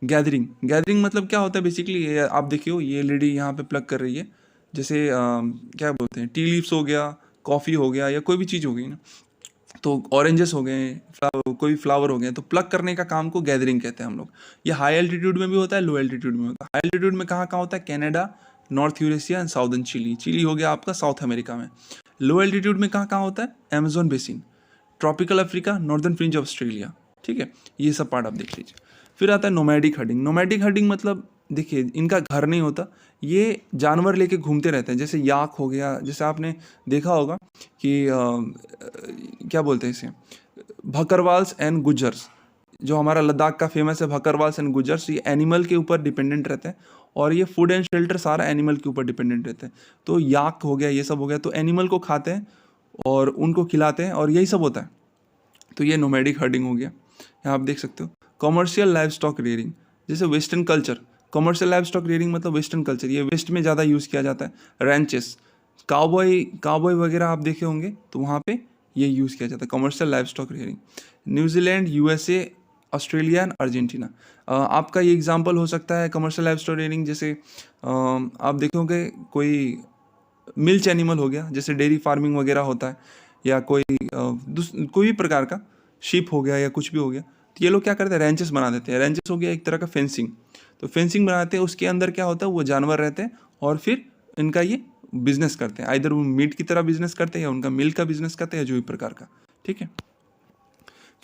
गैदरिंग मतलब क्या होता है, बेसिकली आप देखियो ये लेडी यहाँ पे प्लग कर रही है, जैसे क्या बोलते हैं, टी लीव्स हो गया, कॉफ़ी हो गया, या कोई भी चीज़ हो गई ना, तो ऑरेंजेस हो गए, कोई फ्लावर हो गए, तो प्लग करने का काम को गैदरिंग कहते हैं हम लोग। ये हाई एल्टीट्यूड में भी होता है, लो एल्टीट्यूड में होता है। हाई एल्टीट्यूड में कहाँ होता है, Canada, north Eurasia and southern Chile हो गया आपका साउथ अमेरिका में। लो एल्टीट्यूड में कहाँ होता है, Amazon basin, tropical Africa, northern fringe of Australia. ठीक है, ये सब पार्ट आप देख लीजिए। फिर आता है नोमैडिक हर्डिंग मतलब देखिए इनका घर नहीं होता, ये जानवर लेके घूमते रहते हैं, जैसे याक हो गया, जैसे आपने देखा होगा कि क्या बोलते हैं इसे, भकरवाल्स एंड गुज्जर्स, जो हमारा लद्दाख का फेमस है भकरवाल्स एंड गुज्जर्स, ये एनिमल के ऊपर डिपेंडेंट रहते हैं, और ये फूड एंड शेल्टर सारा एनिमल के ऊपर डिपेंडेंट रहते हैं। तो याक हो गया, ये सब हो गया, तो एनिमल को खाते हैं, और उनको खिलाते हैं और यही सब होता है। तो ये नोमैडिक हर्डिंग हो गया। यहाँ आप देख सकते हो कॉमर्शियल लाइव स्टॉक रेयरिंग, जैसे western culture. Commercial live stock rearing मतलब वेस्टर्न कल्चर, ये वेस्ट में ज़्यादा यूज़ किया जाता है। रैंचेस, काउबॉय काउबॉय वगैरह आप देखे होंगे तो वहाँ पे ये यूज़ किया जाता है commercial live stock rearing. New Zealand, USA, Australia and Argentina. आपका ये एग्जांपल हो सकता है कमर्शियल लाइव स्टॉक रेयरिंग, जैसे आप देखे होंगे कोई मिल्च एनिमल हो गया, जैसे डेयरी फार्मिंग वगैरह होता है, या कोई कोई भी प्रकार का शीप हो गया या कुछ भी हो गया, तो ये लोग क्या करते हैं, रेंचेस बना देते हैं। रेंचेस हो गया एक तरह का फेंसिंग, तो फेंसिंग बनाते हैं, उसके अंदर क्या होता है, वो जानवर रहते हैं और फिर इनका ये बिजनेस करते हैं, इधर वो मीट की तरह बिजनेस करते हैं या उनका मिल्क का बिजनेस करते हैं, जो भी प्रकार का। ठीक है,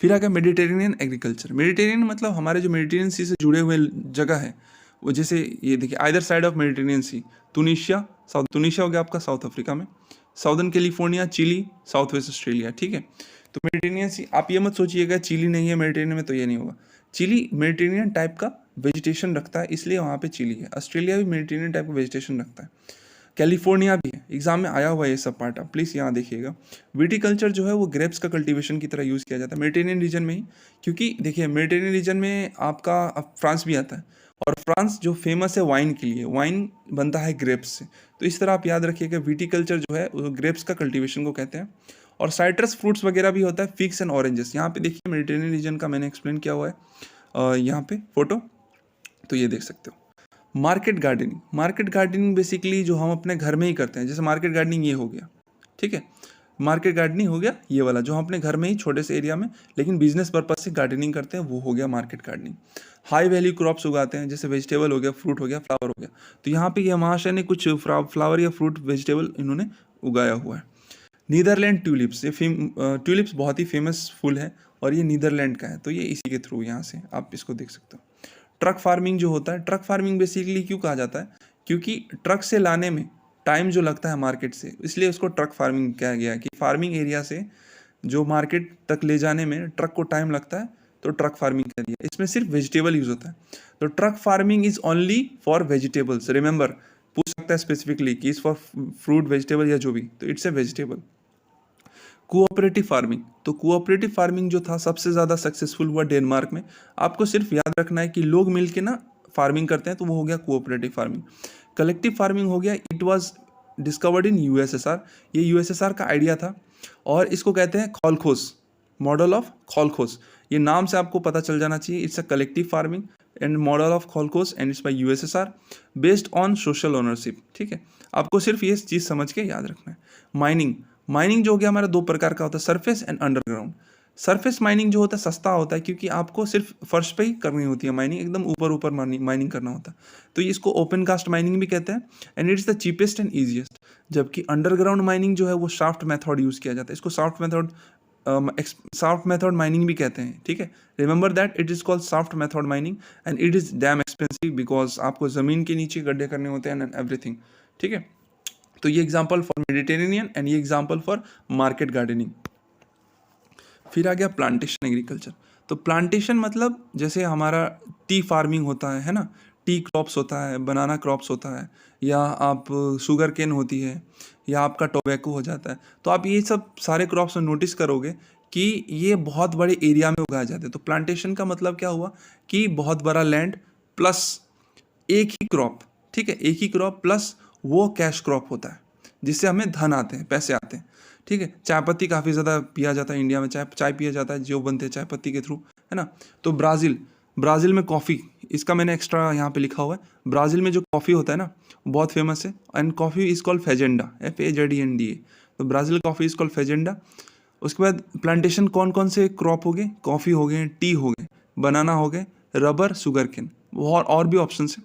फिर आ गया मेडिटेरेनियन एग्रीकल्चर। मेडिटेरेनियन मतलब हमारे जो मेडिटेरेनियन सी से जुड़े हुए जगह है, वो जैसे ये देखिए either side of Mediterranean Sea, Tunisia, south Tunisia हो गया आपका साउथ अफ्रीका में, southern California, Chile, south west Australia. ठीक है, तो मेडिटेरेनियन सी, आप ये मत सोचिएगा चिली नहीं है मेडिटेरेनियन में तो ये नहीं होगा। चिली मेडिटेरेनियन टाइप का वेजिटेशन रखता है, इसलिए वहाँ पे चिली है। ऑस्ट्रेलिया भी मेडिटेरेनियन टाइप का वेजिटेशन रखता है। कैलिफोर्निया भी है, एग्जाम में आया हुआ है ये सब पार्ट, आप प्लीज़ यहाँ देखिएगा। विटिकल्चर जो है वो ग्रेप्स का कल्टीवेशन की तरह यूज़ किया जाता है मेडिटेरेनियन रीजन में ही, क्योंकि देखिए मेडिटेरेनियन रीजन में आपका अब फ्रांस भी आता है, और फ्रांस जो फेमस है वाइन के लिए, वाइन बनता है ग्रेप्स से। तो इस तरह आप याद रखिएगा विटिकल्चर जो है वो ग्रेप्स का कल्टीवेशन को कहते हैं। और साइट्रस फ्रूट्स वगैरह भी होता है, फिग्स एंड ऑरेंजेस। यहाँ पे देखिए मेडिटेरेनियन रीजन का मैंने एक्सप्लेन किया हुआ है यहाँ पे फोटो, तो ये देख सकते हो। Market gardening, market gardening basically जो हम अपने घर में ही करते हैं, जैसे मार्केट गार्डनिंग ये हो गया। ठीक है, मार्केट गार्डनिंग हो गया ये वाला, जो हम अपने घर में ही छोटे से एरिया में लेकिन बिजनेस पर्पज से गार्डनिंग करते हैं, वो हो गया market gardening. High value crops उगाते हैं, जैसे वेजिटेबल हो गया, फ्रूट हो गया, फ्लावर हो गया। तो यहाँ पे ये महाशय ने कुछ फ्लावर या फ्रूट वेजिटेबल इन्होंने उगाया हुआ है। नीदरलैंड ट्यूलिप्स, ये ट्यूलिप्स बहुत ही फेमस फूल है और ये नीदरलैंड का है, तो ये इसी के थ्रू यहाँ से आप इसको देख सकते हो। ट्रक फार्मिंग जो होता है, ट्रक फार्मिंग बेसिकली क्यों कहा जाता है, क्योंकि ट्रक से लाने में टाइम जो लगता है मार्केट से, इसलिए उसको ट्रक फार्मिंग कहा गया है कि फार्मिंग एरिया से जो मार्केट तक ले जाने में ट्रक को टाइम लगता है, तो ट्रक फार्मिंग कह दिया। इसमें सिर्फ वेजिटेबल यूज होता है, तो truck farming is only for vegetables. Remember, पूछ सकता है स्पेसिफिकली कि इज फॉर फ्रूट, वेजिटेबल या जो भी, तो it's a vegetable. Cooperative farming, तो कोऑपरेटिव फार्मिंग जो था सबसे ज़्यादा सक्सेसफुल हुआ डेनमार्क में। आपको सिर्फ याद रखना है कि लोग मिलके ना फार्मिंग करते हैं, तो वो हो गया कोऑपरेटिव फार्मिंग। कलेक्टिव फार्मिंग हो गया, it was discovered in USSR, ये यूएसएसआर का आइडिया था, और इसको कहते हैं खोलखोस, मॉडल ऑफ खोलखोस। ये नाम से आपको पता चल जाना चाहिए, it's a collective farming and model of kolkhoz and it's by USSR based on social ownership. ठीक है, आपको सिर्फ ये चीज़ समझ के याद रखना है। माइनिंग, माइनिंग जो हो गया हमारा दो प्रकार का होता है, surface and underground. Surface mining जो होता है सस्ता होता है, क्योंकि आपको सिर्फ फर्श पे ही करनी होती है माइनिंग, एकदम ऊपर ऊपर माइनिंग करना होता है, तो ये इसको ओपन कास्ट माइनिंग भी कहते हैं, and it's the cheapest and easiest. जबकि अंडरग्राउंड माइनिंग जो है वो शाफ्ट मेथड यूज़ किया जाता है, इसको सॉफ्ट मेथड माइनिंग भी कहते हैं। ठीक है, remember that it is called soft method mining and it is dam expensive, because आपको ज़मीन के नीचे गड्ढे करने होते हैं एंड एवरीथिंग। ठीक है, तो ये एग्जांपल फॉर मेडिटेरेनियन एंड ये एग्जांपल फॉर मार्केट गार्डनिंग। फिर आ गया प्लांटेशन एग्रीकल्चर। तो प्लांटेशन मतलब जैसे हमारा टी फार्मिंग होता है ना, टी क्रॉप्स होता है, बनाना क्रॉप्स होता है, या आप शुगर केन होती है, या आपका टोबैको हो जाता है, तो आप ये सब सारे क्रॉप्स में नोटिस करोगे कि ये बहुत बड़े एरिया में उगाए जाते हैं। तो प्लांटेशन का मतलब क्या हुआ कि बहुत बड़ा लैंड प्लस एक ही क्रॉप। ठीक है, एक ही क्रॉप प्लस वो कैश क्रॉप होता है जिससे हमें धन आते हैं, पैसे आते हैं। ठीक है, चाय पत्ती काफ़ी ज़्यादा पिया जाता है इंडिया में, चाय पिया जाता है, जो बनते हैं चाय पत्ती के थ्रू, है ना। तो ब्राज़ील में कॉफ़ी, इसका मैंने एक्स्ट्रा यहाँ पे लिखा हुआ है, ब्राज़ील में जो कॉफ़ी होता है ना बहुत फेमस है, and coffee is called fazenda, FAZENDA। तो Brazil coffee is called fazenda. उसके बाद प्लांटेशन कौन कौन से क्रॉप हो गए, कॉफ़ी हो गए, टी हो गए, बनाना हो गए, रबर, शुगर केन, और भी ऑप्शन है।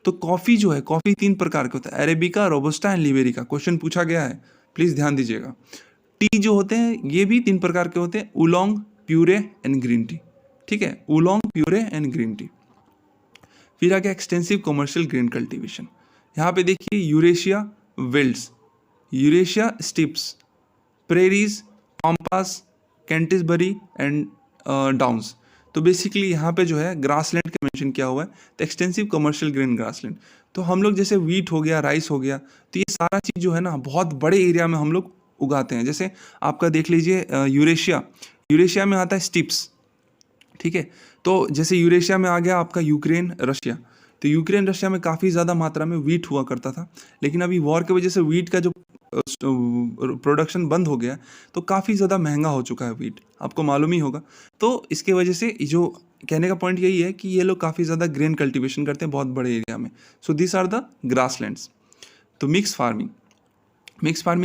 तो कॉफ़ी जो है, कॉफ़ी 3 प्रकार के होता है, arabica, robusta and liberica. Question पूछा गया है, प्लीज़ ध्यान दीजिएगा। टी जो होते हैं ये भी 3 प्रकार के होते हैं, oolong, puree and green tea. ठीक है, oolong, puree and green tea. फिर आ गया एक्सटेंसिव कमर्शियल ग्रेन कल्टीवेशन। यहाँ पे देखिए Eurasia velds, Eurasia steppes, prairies, pampas, Canterbury and downs. तो बेसिकली यहाँ पे जो है ग्रासलैंड का मेंशन किया हुआ है, तो एक्सटेंसिव कमर्शियल ग्रेन ग्रासलैंड। तो हम लोग जैसे वीट हो गया, राइस हो गया, तो ये सारा चीज़ जो है ना बहुत बड़े एरिया में हम लोग उगाते हैं। जैसे आपका देख लीजिए यूरेशिया में आता है स्टिप्स, ठीक है। तो जैसे यूरेशिया में आ गया आपका यूक्रेन रशिया, तो यूक्रेन रशिया में काफ़ी ज़्यादा मात्रा में वीट हुआ करता था, लेकिन अभी वॉर की वजह से वीट का जो प्रोडक्शन बंद हो गया, तो काफ़ी ज़्यादा महंगा हो चुका है वीट, आपको मालूम ही होगा। तो इसके वजह से जो कहने का पॉइंट यही है कि ये लोग काफ़ी ज़्यादा ग्रेन कल्टीवेशन करते हैं बहुत बड़े एरिया में। So this are the grasslands. तो मिक्स फार्मिंग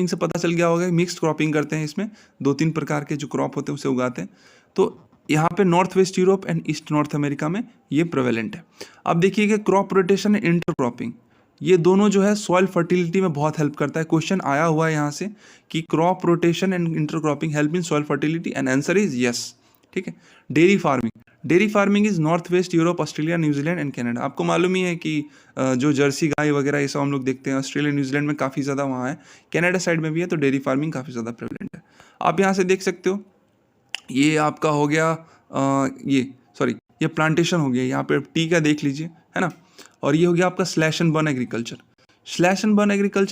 से पता चल गया होगा, मिक्स्ड क्रॉपिंग करते हैं, इसमें 2-3 प्रकार के जो क्रॉप होते हैं उसे उगाते हैं। तो यहाँ पे north west Europe and east north America में ये प्रेवेलेंट है। अब देखिए कि क्रॉप रोटेशन एंड इंटरक्रॉपिंग, ये दोनों जो है सॉइल फर्टिलिटी में बहुत हेल्प करता है। क्वेश्चन आया हुआ है यहाँ से कि crop rotation and intercropping help in soil fertility, and answer is yes, ठीक है। Dairy farming is north west Europe, Australia, New Zealand and Canada. आपको मालूम ही है कि जो जर्सी गाय वगैरह ये सब हम लोग देखते हैं ऑस्ट्रेलिया न्यूजीलैंड में काफ़ी ज़्यादा वहाँ है, कनाडा साइड में भी है, तो डेयरी फार्मिंग काफ़ी ज़्यादा प्रेवलेंट है। आप यहाँ से देख सकते हो, ये आपका हो गया ये प्लांटेशन हो गया, यहाँ पे टी का देख लीजिए, है ना। और ये हो गया आपका स्लैश एंड बर्न एग्रीकल्चर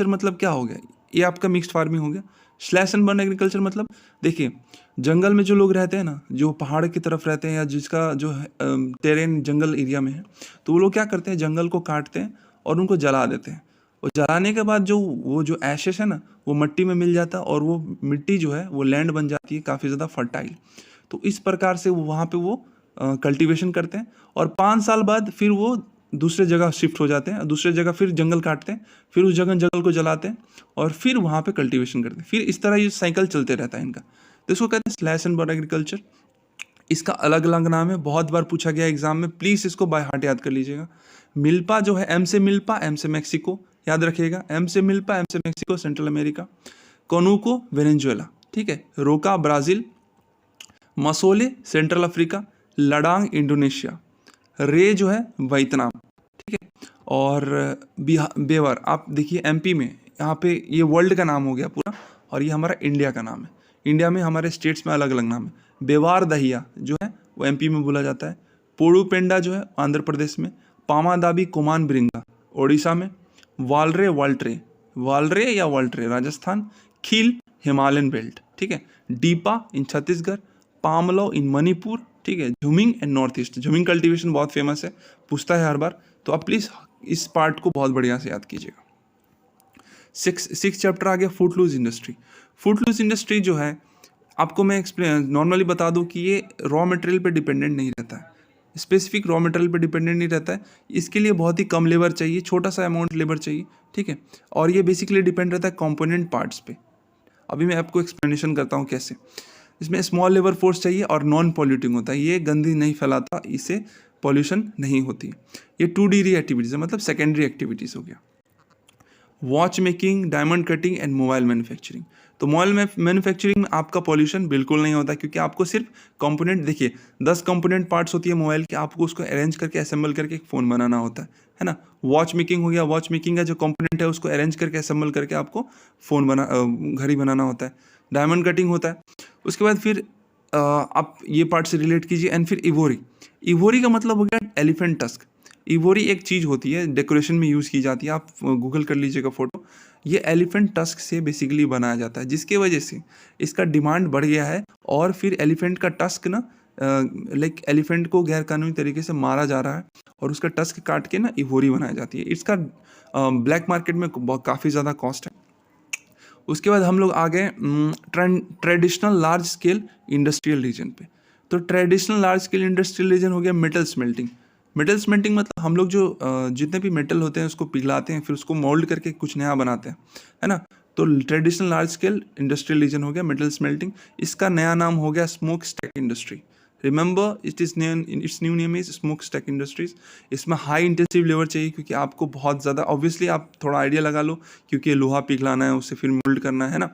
मतलब क्या हो गया, ये आपका मिक्स्ड फार्मिंग हो गया। स्लैश एंड बर्न एग्रीकल्चर मतलब देखिए, जंगल में जो लोग रहते हैं ना, जो पहाड़ की तरफ रहते हैं या जिसका जो टेरेन जंगल एरिया में है, तो वो लोग क्या करते हैं, जंगल को काटते हैं और उनको जला देते हैं। और जलाने के बाद जो एशेस है ना, वो मिट्टी में मिल जाता है और वो मिट्टी जो है वो लैंड बन जाती है काफ़ी ज़्यादा फर्टाइल। तो इस प्रकार से वहाँ पे वो कल्टीवेशन करते हैं, और 5 साल बाद फिर वो दूसरे जगह शिफ्ट हो जाते हैं, दूसरे जगह फिर जंगल काटते हैं, फिर उस जंगल को जलाते हैं और फिर वहाँ पे कल्टीवेशन करते हैं। फिर इस तरह ये साइकिल चलते रहता है इनका। तो इसको कहते हैं स्लैश एंड बर्न एग्रीकल्चर। इसका अलग अलग नाम है, बहुत बार पूछा गया एग्जाम में, प्लीज़ इसको बाय हार्ट याद कर लीजिएगा। मिल्पा जो है, एम से मिल्पा, एम से मैक्सिको, याद रखिएगा, एम से मिल्पा, एम से मैक्सिको, सेंट्रल अमेरिका। कोनुको वेनेजुएला, ठीक है। रोका ब्राज़ील, मसोले सेंट्रल अफ्रीका, लडांग इंडोनेशिया, रे जो है वियतनाम, ठीक है। और बेवर आप देखिए एमपी में, यहाँ पे ये वर्ल्ड का नाम हो गया पूरा, और ये हमारा इंडिया का नाम है। इंडिया में हमारे स्टेट्स में अलग अलग नाम है। बेवार दहिया जो है वो एमपी में बोला जाता है। पोड़ू पेंडा जो है आंध्र प्रदेश में। पामादाबी कुमान ब्रिंगा ओडिशा में। वालरे या वाल्ट्रे राजस्थान। खील हिमालयन बेल्ट, ठीक है। डीपा इन छत्तीसगढ़। पामलो इन मणिपुर, ठीक है। Zooming and north east, zooming cultivation बहुत फेमस है, पूछता है हर बार, तो आप प्लीज़ इस पार्ट को बहुत बढ़िया से याद कीजिएगा। 6 चैप्टर आ गया फूडलूज इंडस्ट्री जो है, आपको मैं नॉर्मली बता दूं कि ये रॉ मटेरियल पे डिपेंडेंट नहीं रहता है, स्पेसिफिक रॉ मटेरियल पे डिपेंडेंट नहीं रहता है। इसके लिए बहुत ही कम लेबर चाहिए, छोटा सा अमाउंट लेबर चाहिए, ठीक है। और ये बेसिकली डिपेंड रहता है कंपोनेंट पार्ट्स पे। अभी मैं आपको एक्सप्लेनेशन करता हूँ कैसे। इसमें स्मॉल लेबर फोर्स चाहिए और नॉन पॉल्यूटिंग होता है, ये गंदगी नहीं फैलाता, इससे पॉल्यूशन नहीं होती। ये 2D एक्टिविटीज़ है, मतलब सेकेंडरी एक्टिविटीज़ हो गया। Watch making, diamond cutting and mobile manufacturing. तो मोबाइल मैन्युफैक्चरिंग में आपका पॉल्यूशन बिल्कुल नहीं होता, क्योंकि आपको सिर्फ कंपोनेंट, देखिए 10 कंपोनेंट पार्ट्स होती है मोबाइल की, आपको उसको अरेंज करके असेंबल करके एक फ़ोन बनाना होता है ना। वॉच मेकिंग हो गया, वॉच मेकिंग का जो कंपोनेंट है उसको अरेंज करके असेंबल करके आपको घड़ी बनाना होता है। डायमंड कटिंग होता है। उसके बाद फिर आप ये पार्ट से रिलेट कीजिए। एंड फिर इवोरी का मतलब हो गया एलिफेंट टस्क। इवोरी एक चीज़ होती है, डेकोरेशन में यूज़ की जाती है, आप गूगल कर लीजिएगा फोटो। ये एलिफेंट टस्क से बेसिकली बनाया जाता है, जिसके वजह से इसका डिमांड बढ़ गया है। और फिर एलिफेंट का टस्क ना, लाइक एलिफेंट को गैरकानूनी तरीके से मारा जा रहा है और उसका टस्क काट के ना इवोरी बनाई जाती है। इसका ब्लैक मार्केट में काफ़ी ज़्यादा कॉस्ट है। उसके बाद हम लोग आ गए traditional large scale industrial region पे। तो traditional large scale industrial region हो गया मेटल स्मेल्टिंग मतलब हम लोग जो जितने भी मेटल होते हैं उसको पिघलाते हैं, फिर उसको मोल्ड करके कुछ नया बनाते हैं, है ना। तो traditional large scale industrial region हो गया मेटल स्मेल्टिंग। इसका नया नाम हो गया smoke stack industry. Remember it's new name is smoke stack industries. इसमें हाई इंटेंसिव लेबर चाहिए, क्योंकि आपको बहुत ज़्यादा, ऑब्वियसली आप थोड़ा आइडिया लगा लो, क्योंकि लोहा पिघलाना है, उससे फिर मोल्ड करना है ना।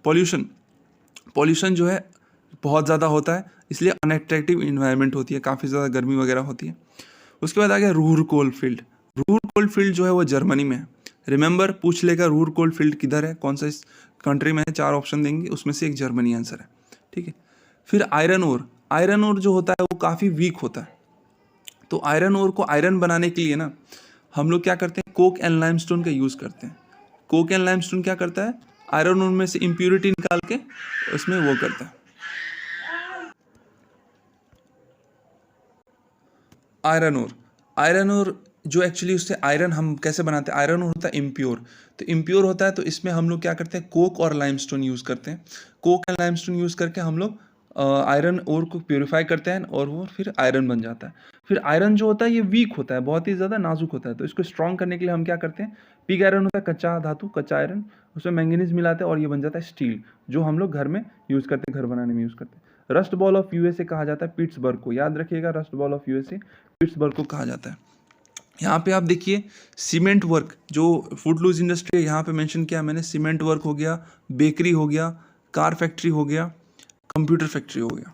पॉल्यूशन जो है बहुत ज़्यादा होता है, इसलिए अनअट्रैक्टिव इन्वायरमेंट होती है, काफ़ी ज़्यादा गर्मी वगैरह होती है। उसके बाद आ गया रूर कोल फील्ड जो है वो जर्मनी में है। रिमेंबर पूछ लेगा रूर कोल फील्ड किधर है, कौन सा इस कंट्री में है, 4 ऑप्शन देंगे, उसमें से एक जर्मनी आंसर है, ठीक है। फिर आयरन ओर जो होता है वो काफ़ी वीक होता है। तो आयरन ओर को आयरन बनाने के लिए ना हम लोग क्या करते हैं, कोक एंड लाइमस्टोन का यूज़ करते हैं। कोक एंड लाइमस्टोन क्या करता है, आयरन ओर में से इम्प्योरिटी निकाल के उसमें वो करता है। आयरन ओर जो एक्चुअली उससे आयरन हम कैसे बनाते हैं, आयरन ओर होता है इम्प्योर, तो इम्प्योर होता है तो इसमें हम लोग क्या करते हैं, कोक और लाइमस्टोन यूज़ करते हैं। कोक एंड लाइमस्टोन यूज़ करके हम लोग आयरन ओर को प्योरीफाई करते हैं और वो फिर आयरन बन जाता है। फिर आयरन जो होता है ये वीक होता है, बहुत ही ज़्यादा नाजुक होता है, तो इसको स्ट्रॉन्ग करने के लिए हम क्या करते हैं, पिग आयरन होता है कच्चा धातु, कच्चा आयरन, उसमें मैंगनीज मिलाते हैं और ये बन जाता है स्टील, जो हम लोग घर में यूज़ करते हैं, घर बनाने में यूज़ करते हैं। रस्ट बॉल ऑफ यूएसए कहा जाता है पिट्सबर्ग को, याद रखिएगा, rust ball of USA Pittsburgh को कहा जाता है। यहाँ पे आप देखिए सीमेंट वर्क, जो फुटलूज इंडस्ट्री है यहाँ पे मेंशन किया मैंने, सीमेंट वर्क हो गया, बेकरी हो गया, कार फैक्ट्री हो गया, कंप्यूटर फैक्ट्री हो गया।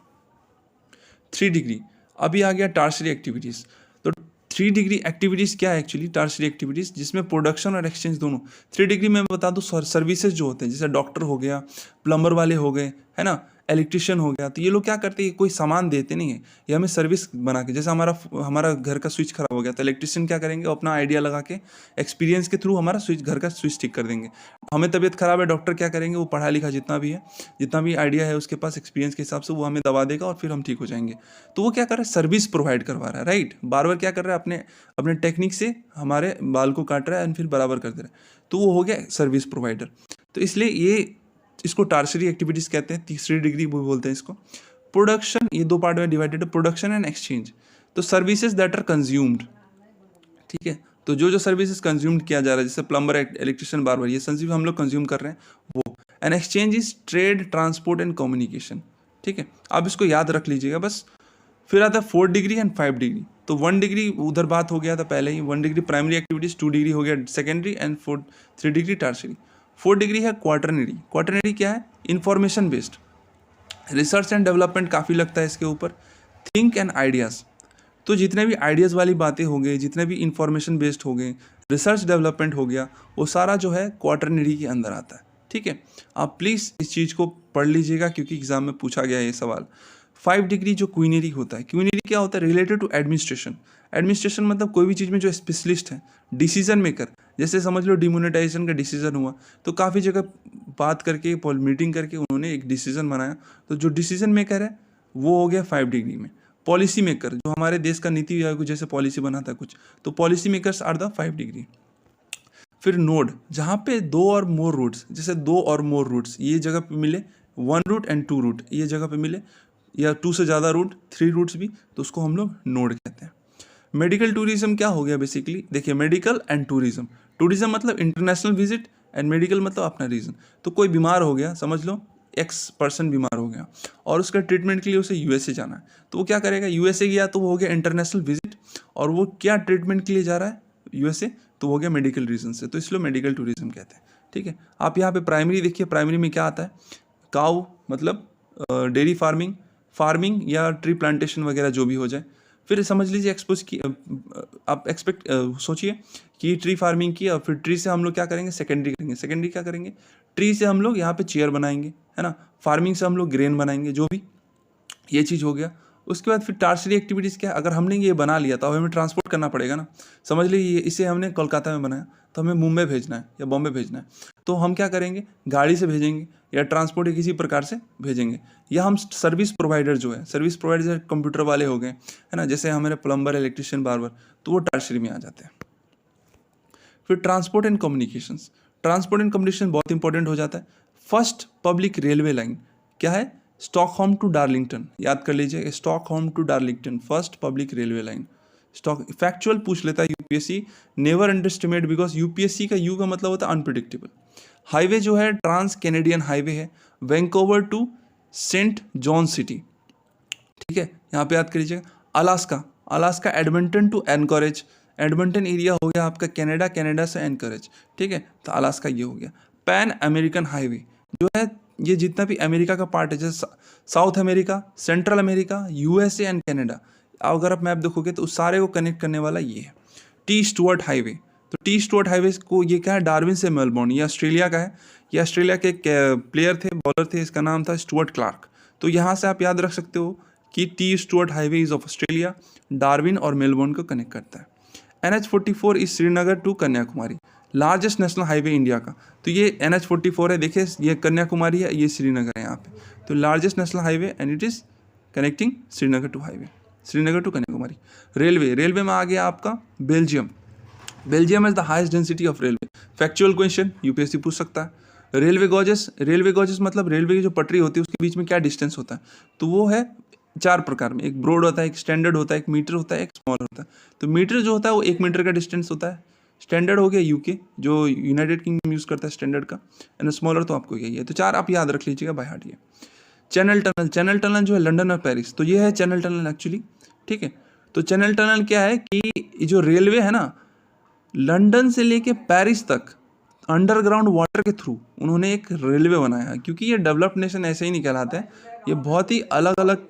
3 डिग्री अभी आ गया टर्शियरी एक्टिविटीज़। तो 3 डिग्री एक्टिविटीज़ क्या है एक्चुअली, टर्शियरी एक्टिविटीज़ जिसमें प्रोडक्शन और एक्सचेंज दोनों। 3 डिग्री में बता दूँ सर्विसेज जो होते हैं, जैसे डॉक्टर हो गया, प्लम्बर वाले हो गए, है ना, इलेक्ट्रिशियन हो गया, तो ये लोग क्या करते हैं, कोई सामान देते नहीं है, ये हमें सर्विस बना के, जैसे हमारा घर का स्विच खराब हो गया तो इलेक्ट्रिशियन क्या करेंगे, अपना आइडिया लगा के एक्सपीरियंस के थ्रू हमारा घर का स्विच ठीक कर देंगे। हमें तबीयत खराब है, डॉक्टर क्या करेंगे, वो पढ़ा लिखा जितना भी है, जितना भी आइडिया है उसके पास एक्सपीरियंस के हिसाब से वो हमें दवा देगा और फिर हम ठीक हो जाएंगे। तो वो क्या कर रहा है, सर्विस प्रोवाइड करवा रहा है, राइट। बार क्या कर रहा है, अपने अपने टेक्निक से हमारे बाल को काट रहा है एंड फिर बराबर कर दे रहा है, तो वो हो गया सर्विस प्रोवाइडर। तो इसलिए ये इसको टर्शियरी एक्टिविटीज़ कहते हैं, 3 डिग्री वो बोलते हैं इसको। प्रोडक्शन, ये 2 पार्ट में डिवाइडेड है, प्रोडक्शन एंड एक्सचेंज। तो सर्विसेज दैट आर कंज्यूम्ड, ठीक है, तो जो सर्विसेज कंज्यूम्ड किया जा रहा है, जैसे प्लम्बर, इलेक्ट्रिशियन, बार्बर, ये सर्विस हम लोग कंज्यूम कर रहे हैं वो। And exchange is trade, transport and communication, ठीक है, आप इसको याद रख लीजिएगा बस। फिर आता है 4 डिग्री एंड 5 डिग्री। तो 1 डिग्री उधर बात हो गया था पहले ही, 1 डिग्री प्राइमरी एक्टिविटीज, 2 डिग्री हो गया secondary and 3 degree tertiary. 4 degree है क्वाटरनरी। क्वाटरनरी क्या है, information based, research and development काफ़ी लगता है इसके ऊपर। थिंक एंड आइडियाज़, तो जितने भी आइडियाज़ वाली बातें हो गई, जितने भी इंफॉर्मेशन बेस्ड हो गए, रिसर्च डेवलपमेंट हो गया, वो सारा जो है क्वाटरनरी के अंदर आता है, ठीक है। आप प्लीज़ इस चीज़ को पढ़ लीजिएगा क्योंकि एग्जाम में पूछा गया है ये सवाल। 5 डिग्री जो क्वीनरी होता है, क्वीनरी क्या होता है, रिलेटेड टू एडमिनिस्ट्रेशन। एडमिनिस्ट्रेशन मतलब कोई भी चीज़ में जो स्पेशलिस्ट है, डिसीजन मेकर, जैसे समझ लो डिमोनेटाइजेशन का डिसीजन हुआ तो काफ़ी जगह बात करके मीटिंग करके उन्होंने एक डिसीजन बनाया, तो जो डिसीजन मेकर है वो हो गया 5 डिग्री में। पॉलिसी मेकर, जो हमारे देश का नीति आयोग जैसे पॉलिसी बनाता है कुछ, तो policy makers are the 5 degree. फिर नोड, जहाँ पे 2 और मोर रूट्स, जैसे 2 और मोर रूट्स ये जगह पे मिले, 1 रूट एंड 2 रूट ये जगह पे मिले, या 2 से ज़्यादा रूट, 3 रूट्स भी, तो उसको हम लोग नोड कहते हैं। मेडिकल टूरिज्म क्या हो गया बेसिकली, देखिए मेडिकल एंड टूरिज्म, टूरिज्म मतलब इंटरनेशनल विजिट एंड मेडिकल मतलब अपना रीजन। तो कोई बीमार हो गया, समझ लो एक्स पर्सन बीमार हो गया और उसका ट्रीटमेंट के लिए उसे यूएसए जाना है, तो वो क्या करेगा, यूएसए गया तो वो हो गया इंटरनेशनल विजिट, और वो क्या ट्रीटमेंट के लिए जा रहा है यूएसए, तो वो हो गया मेडिकल रीजन से, तो इसलिए मेडिकल टूरिज्म कहते हैं, ठीक है। आप यहाँ पे प्राइमरी देखिए, प्राइमरी में क्या आता है, काऊ मतलब डेयरी फार्मिंग, फार्मिंग या ट्री प्लांटेशन वगैरह जो भी हो जाए। फिर समझ लीजिए एक्सपोज की, आप एक्सपेक्ट सोचिए कि ट्री फार्मिंग की और फिर ट्री से हम लोग क्या करेंगे, सेकेंडरी करेंगे। सेकेंडरी क्या करेंगे, ट्री से हम लोग यहाँ पे चेयर बनाएंगे, है ना, फार्मिंग से हम लोग ग्रेन बनाएंगे, जो भी ये चीज़ हो गया। उसके बाद फिर टर्शियरी एक्टिविटीज़ क्या, अगर हमने ये बना लिया तो हमें ट्रांसपोर्ट करना पड़ेगा ना। समझ लीजिए इसे हमने कोलकाता में बनाया तो हमें मुंबई भेजना है या बॉम्बे भेजना है, तो हम क्या करेंगे, गाड़ी से भेजेंगे या ट्रांसपोर्ट या किसी प्रकार से भेजेंगे, या हम सर्विस प्रोवाइडर जो है, सर्विस प्रोवाइडर कंप्यूटर वाले हो गए, है ना, जैसे हमारे प्लम्बर, इलेक्ट्रिशियन, बार्बर, तो वो टर्शियरी में आ जाते हैं। फिर transport and communications, transport and communication बहुत इंपॉर्टेंट हो जाता है। फर्स्ट पब्लिक रेलवे लाइन क्या है, स्टॉकहोम टू डार्लिंगटन, याद कर लीजिए, Stockholm to Darlington first public railway line. Factual पूछ लेता है UPSC, never underestimate, because UPSC का यू का मतलब होता है अनप्रिडिक्टेबल। हाईवे जो है ट्रांस कैनेडियन हाईवे है, Vancouver to Saint John city, ठीक है, यहाँ पे याद कर लीजिएगा। Alaska, Alaska Edmonton to Anchorage, Edmonton area हो गया आपका कनाडा, कनाडा से एनकरेज, ठीक है, तो अलास्का ये हो गया। पैन अमेरिकन हाईवे जो है, ये जितना भी अमेरिका का पार्ट है, जैसे south America, central America, USA and Canada, अगर आप मैप देखोगे तो उस सारे को कनेक्ट करने वाला ये है। टी स्टुअर्ट हाईवे, तो टी स्टुअर्ट हाईवे को ये क्या है, डार्विन से मेलबोर्न, ये ऑस्ट्रेलिया का है, ये ऑस्ट्रेलिया के प्लेयर थे, बॉलर थे, इसका नाम था स्टुअर्ट क्लार्क। तो यहाँ से आप याद रख सकते हो कि the Stuart highway is of Australia, Darwin और मेलबोर्न को कनेक्ट करता है। NH44 is Srinagar to Kanyakumari, largest national highway India का, तो ये NH44 है, देखिए ये कन्याकुमारी है, ये श्रीनगर है यहाँ पे, तो largest national highway and it is connecting Srinagar to highway, Srinagar to Kanyakumari. Railway में आ गया आपका Belgium. Belgium is the highest density of railway. Factual question UPSC पूछ सकता है। रेलवे गॉजेस मतलब रेलवे की जो पटरी होती है उसके बीच में क्या डिस्टेंस होता है, तो वो है 4 प्रकार में, एक ब्रॉड होता है, एक स्टैंडर्ड होता है, एक मीटर होता है, एक स्मॉल होता है। तो मीटर जो होता है वो 1 मीटर का डिस्टेंस होता है। स्टैंडर्ड हो गया यूके, जो यूनाइटेड किंगडम यूज़ करता है स्टैंडर्ड का, एंड स्मॉलर तो आपको यही है। तो 4 आप याद रख लीजिएगा बाय हार्ट। ये चैनल टनल जो है लंदन और पेरिस, तो ये है चैनल टनल एक्चुअली, ठीक है। तो चैनल टनल क्या है कि जो रेलवे है ना, लंदन से लेके पेरिस तक अंडरग्राउंड वाटर के थ्रू उन्होंने एक रेलवे बनाया है, क्योंकि ये डेवलप्ड नेशन ऐसे ही नहीं कहलाते हैं, ये बहुत ही अलग अलग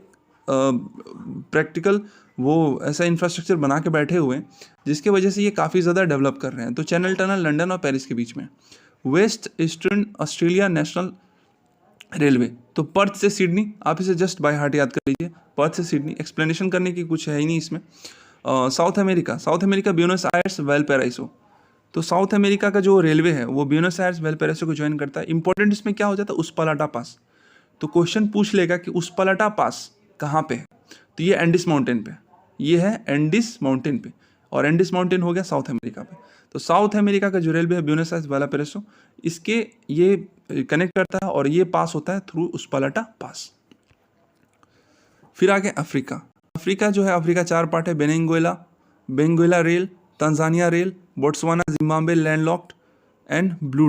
प्रैक्टिकल वो ऐसा इंफ्रास्ट्रक्चर बना के बैठे हुए हैं, जिसके वजह से ये काफ़ी ज़्यादा डेवलप कर रहे हैं। तो चैनल टनल लंदन और पेरिस के बीच में। West eastern Australia national railway, तो पर्थ से सिडनी, आप इसे जस्ट बाय हार्ट याद कर लीजिए, पर्थ से सिडनी, एक्सप्लेनेशन करने की कुछ है ही नहीं इसमें। साउथ अमेरिका ब्यूनस आयर्स वेलपैराइसो, तो साउथ अमेरिका का जो रेलवे है वो ब्यूनस आयर्स वेलपैराइसो को ज्वाइन करता है। इंपॉर्टेंट इसमें क्या हो जाता है, उस्पालाटा पास, तो क्वेश्चन पूछ लेगा कि उस्पालाटा पास कहाँ पे है, तो ये एंडिस माउंटेन पे, ये है एंडिस माउंटेन पे, और एंडिस माउंटेन हो गया साउथ अमेरिका पे। तो साउथ अमेरिका का जो रेलवे है ब्यूनस आयर्स वेलपैराइसो, इसके ये कनेक्ट करता है और ये पास होता है थ्रू उस्पालाटा पास। फिर आगे अफ्रीका जो है, अफ्रीका 4 पार्ट है, Benguela rail, Tanzania rail, Botswana, Zimbabwe landlocked and blue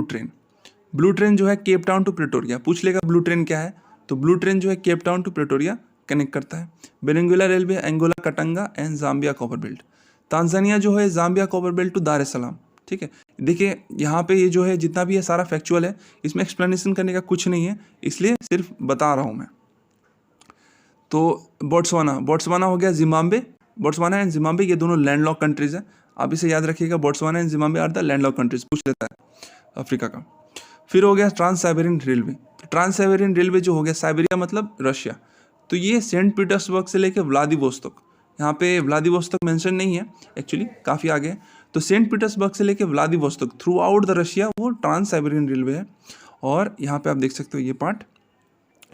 train जो है केप टाउन टू प्रेटोरिया, पूछ लेगा ब्लू ट्रेन क्या है, तो ब्लू ट्रेन जो है Cape Town to Pretoria connect करता है। Benguela railway Angola Katanga and Zambia copper belt. Tanzania जो है Zambia copper belt to Dar es Salaam, ठीक है। देखिए यहाँ पे ये जो है जितना भी है सारा फैक्चुअल है, इसमें एक्सप्लेनेशन करने का कुछ नहीं है, इसलिए सिर्फ बता रहा हूँ मैं। तो बोट्सवाना हो गया, बोट्सवाना एंड जिम्बाब्वे ये दोनों लैंडलॉक कंट्रीज हैं, आप इसे याद रखिएगा, Botswana and Zimbabwe are the landlock countries, पूछ लेता है अफ्रीका का। फिर हो गया ट्रांस साइबेरियन रेलवे, तो ट्रांस साइबेरियन रेलवे जो हो गया, साइबेरिया मतलब रशिया, तो ये सेंट पीटर्सबर्ग से लेकर व्लादिवोस्तोक, यहाँ पे व्लादिवोस्तोक मेंशन नहीं है एक्चुअली, काफ़ी आगे है, तो सेंट पीटर्सबर्ग से लेकर Vladivostok through out the Russia वो ट्रांस साइबेरियन रेलवे है। और यहाँ पे आप देख सकते हो ये पार्ट,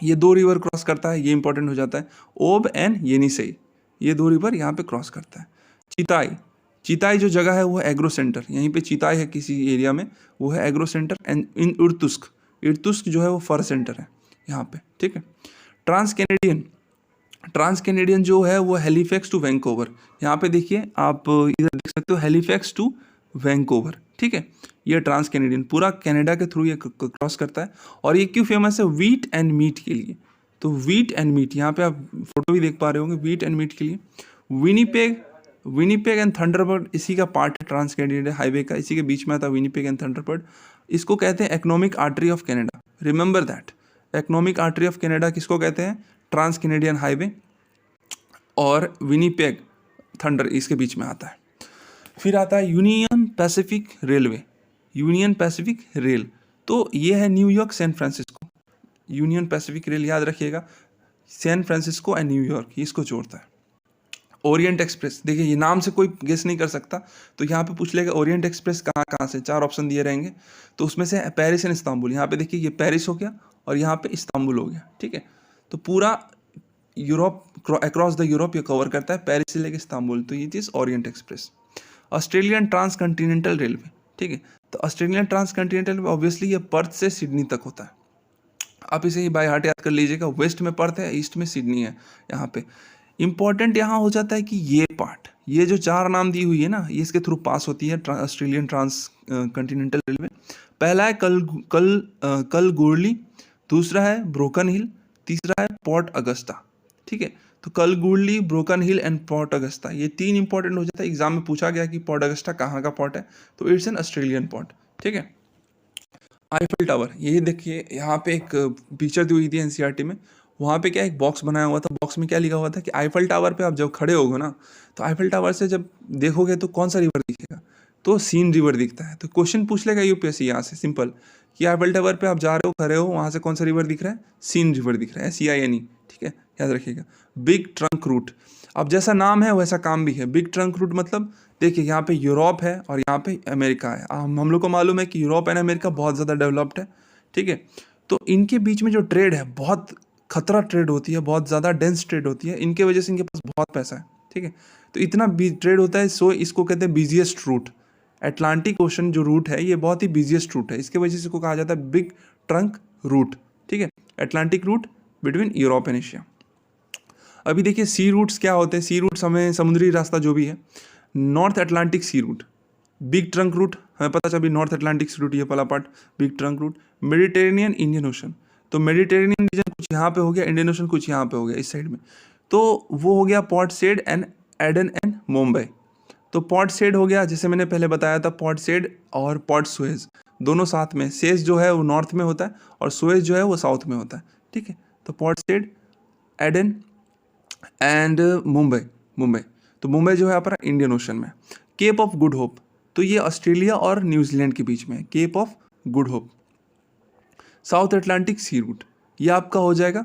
ये 2 रिवर क्रॉस करता है, ये इंपॉर्टेंट हो जाता है, ओब एंड येनिसेई, ये 2 रिवर यहाँ पे क्रॉस करता है। चिताई जो जगह है वो है एग्रो सेंटर, यहीं पे चिताई है किसी एरिया में, वो है एग्रो सेंटर। एंड इन इर्तुस्क जो है वो फर सेंटर है यहाँ पे, ठीक है। ट्रांस कैनेडियन जो है वो हैलीफैक्स टू वैंकूवर, यहाँ पे देखिए आप इधर देख सकते हो हैलीफैक्स टू वैंकूवर, ठीक है। ये ट्रांस कैनेडियन पूरा कनाडा के थ्रू ये क्रॉस करता है। और ये क्यों फेमस है, व्हीट एंड मीट के लिए, तो व्हीट एंड मीट, यहाँ पे आप फोटो भी देख पा रहे होंगे, व्हीट एंड मीट के लिए। विनीपेग एंड थंडरबर्ड इसी का पार्ट है, ट्रांस कैनेडियन हाईवे का, इसी के बीच में आता है विनीपेग एंड थंडरबर्ड। इसको कहते हैं economic artery of Canada, remember that, economic artery of Canada किसको कहते हैं, ट्रांस कैनेडियन हाईवे और विनीपेग थंडर इसके बीच में आता है। फिर आता है यूनियन पैसिफिक रेल, तो ये है New York San Francisco, Union Pacific rail याद रखिएगा, सैन फ्रांसिस्को एंड न्यूयॉर्क इसको जोड़ता है। ओरिएंट एक्सप्रेस, देखिए ये नाम से कोई गेस नहीं कर सकता, तो यहाँ पे पूछ लेगा ओरिएंट एक्सप्रेस कहाँ से, 4 ऑप्शन दिए रहेंगे, तो उसमें से पेरिस एंड इस्तांबुल, यहाँ पे देखिए ये पेरिस हो गया और यहाँ पे इस्तांबुल हो गया, ठीक है। तो पूरा यूरोप, अक्रॉस द यूरोप ये कवर करता है, पेरिस से लेकर इस्तांबुल, तो ये चीज़ Orient Express. Australian transcontinental railway, ठीक है, तो Australian transcontinental railway obviously ये पर्थ से सिडनी तक होता है, आप इसे ही बाय हार्ट याद कर लीजिएगा, वेस्ट में पर्थ है, ईस्ट में सिडनी है। यहाँ पे इंपॉर्टेंट यहाँ हो जाता है कि ये पार्ट, ये जो 4 नाम दी हुई है ना, ये इसके थ्रू पास होती है ऑस्ट्रेलियन ट्रांस कॉन्टिनेंटल रेलवे। पहला है कलगुरली, दूसरा है ब्रोकन हिल, तीसरा है पोर्ट अगस्टा, ठीक है। तो कलगुरली, broken hill and port Agusta, ये 3 इंपॉर्टेंट हो जाता है। एग्जाम में पूछा गया कि पोर्ट अगस्टा कहाँ का पोर्ट है, तो इट्स एन ऑस्ट्रेलियन पोर्ट, ठीक है। आईफल टावर, ये देखिए यहाँ पे एक पिक्चर दी हुई थी एनसीईआरटी में, वहाँ पे क्या एक बॉक्स बनाया हुआ था, बॉक्स में क्या लिखा हुआ था कि आईफल टावर पे आप जब खड़े होगे ना, तो आईफल टावर से जब देखोगे तो कौन सा रिवर दिखेगा, तो सीन रिवर दिखता है। तो क्वेश्चन पूछ लेगा यूपीएससी यहाँ से सिंपल कि आईफल टावर पे आप जा रहे हो, खड़े हो, वहाँ से कौन सा रिवर दिख रहा है, सीन रिवर दिख रहा है, SEINE, ठीक है, याद रखिएगा। बिग ट्रंक रूट, अब जैसा नाम है वैसा काम भी है। बिग ट्रंक रूट मतलब देखिए यहाँ पे यूरोप है और यहाँ पे अमेरिका है। हम लोग को मालूम है कि यूरोप एंड अमेरिका बहुत ज़्यादा डेवलप्ड है, ठीक है। तो इनके बीच में जो ट्रेड है बहुत खतरा ट्रेड होती है, बहुत ज़्यादा डेंस ट्रेड होती है, इनके वजह से इनके पास बहुत पैसा है, ठीक है। तो इतना ट्रेड होता है, सो इसको कहते हैं बिजिएस्ट रूट। अटलांटिक ओशन जो रूट है ये बहुत ही बिजिएस्ट रूट है, इसके वजह से इसको कहा जाता है बिग ट्रंक रूट, ठीक है। Atlantic route between Europe and Asia. अभी देखिए सी रूट्स क्या होते हैं। सी रूट्स हमें समुद्री रास्ता जो भी है, north Atlantic sea route, big trunk route हमें पता चला, नॉर्थ अटलांटिक सी रूट ये वाला part big trunk route. Mediterranean Indian Ocean, तो मेडिटेरेनियन रीजन कुछ यहाँ पे हो गया, इंडियन ओशन कुछ यहाँ पे हो गया इस साइड में, तो वो हो गया Port Said and Aden and Mumbai. तो पोर्ट सेड हो गया, जैसे मैंने पहले बताया था, पोर्ट सेड और पोर्ट सुएज दोनों साथ में। सेज जो है वो नॉर्थ में होता है और सुएज जो है वो साउथ में होता है, ठीक है। तो Port Said, Aden and Mumbai तो मुंबई जो है अपना इंडियन ओशन में। केप ऑफ गुड होप, तो ये ऑस्ट्रेलिया और न्यूजीलैंड के बीच में है, Cape of Good Hope. South Atlantic sea route ये आपका हो जाएगा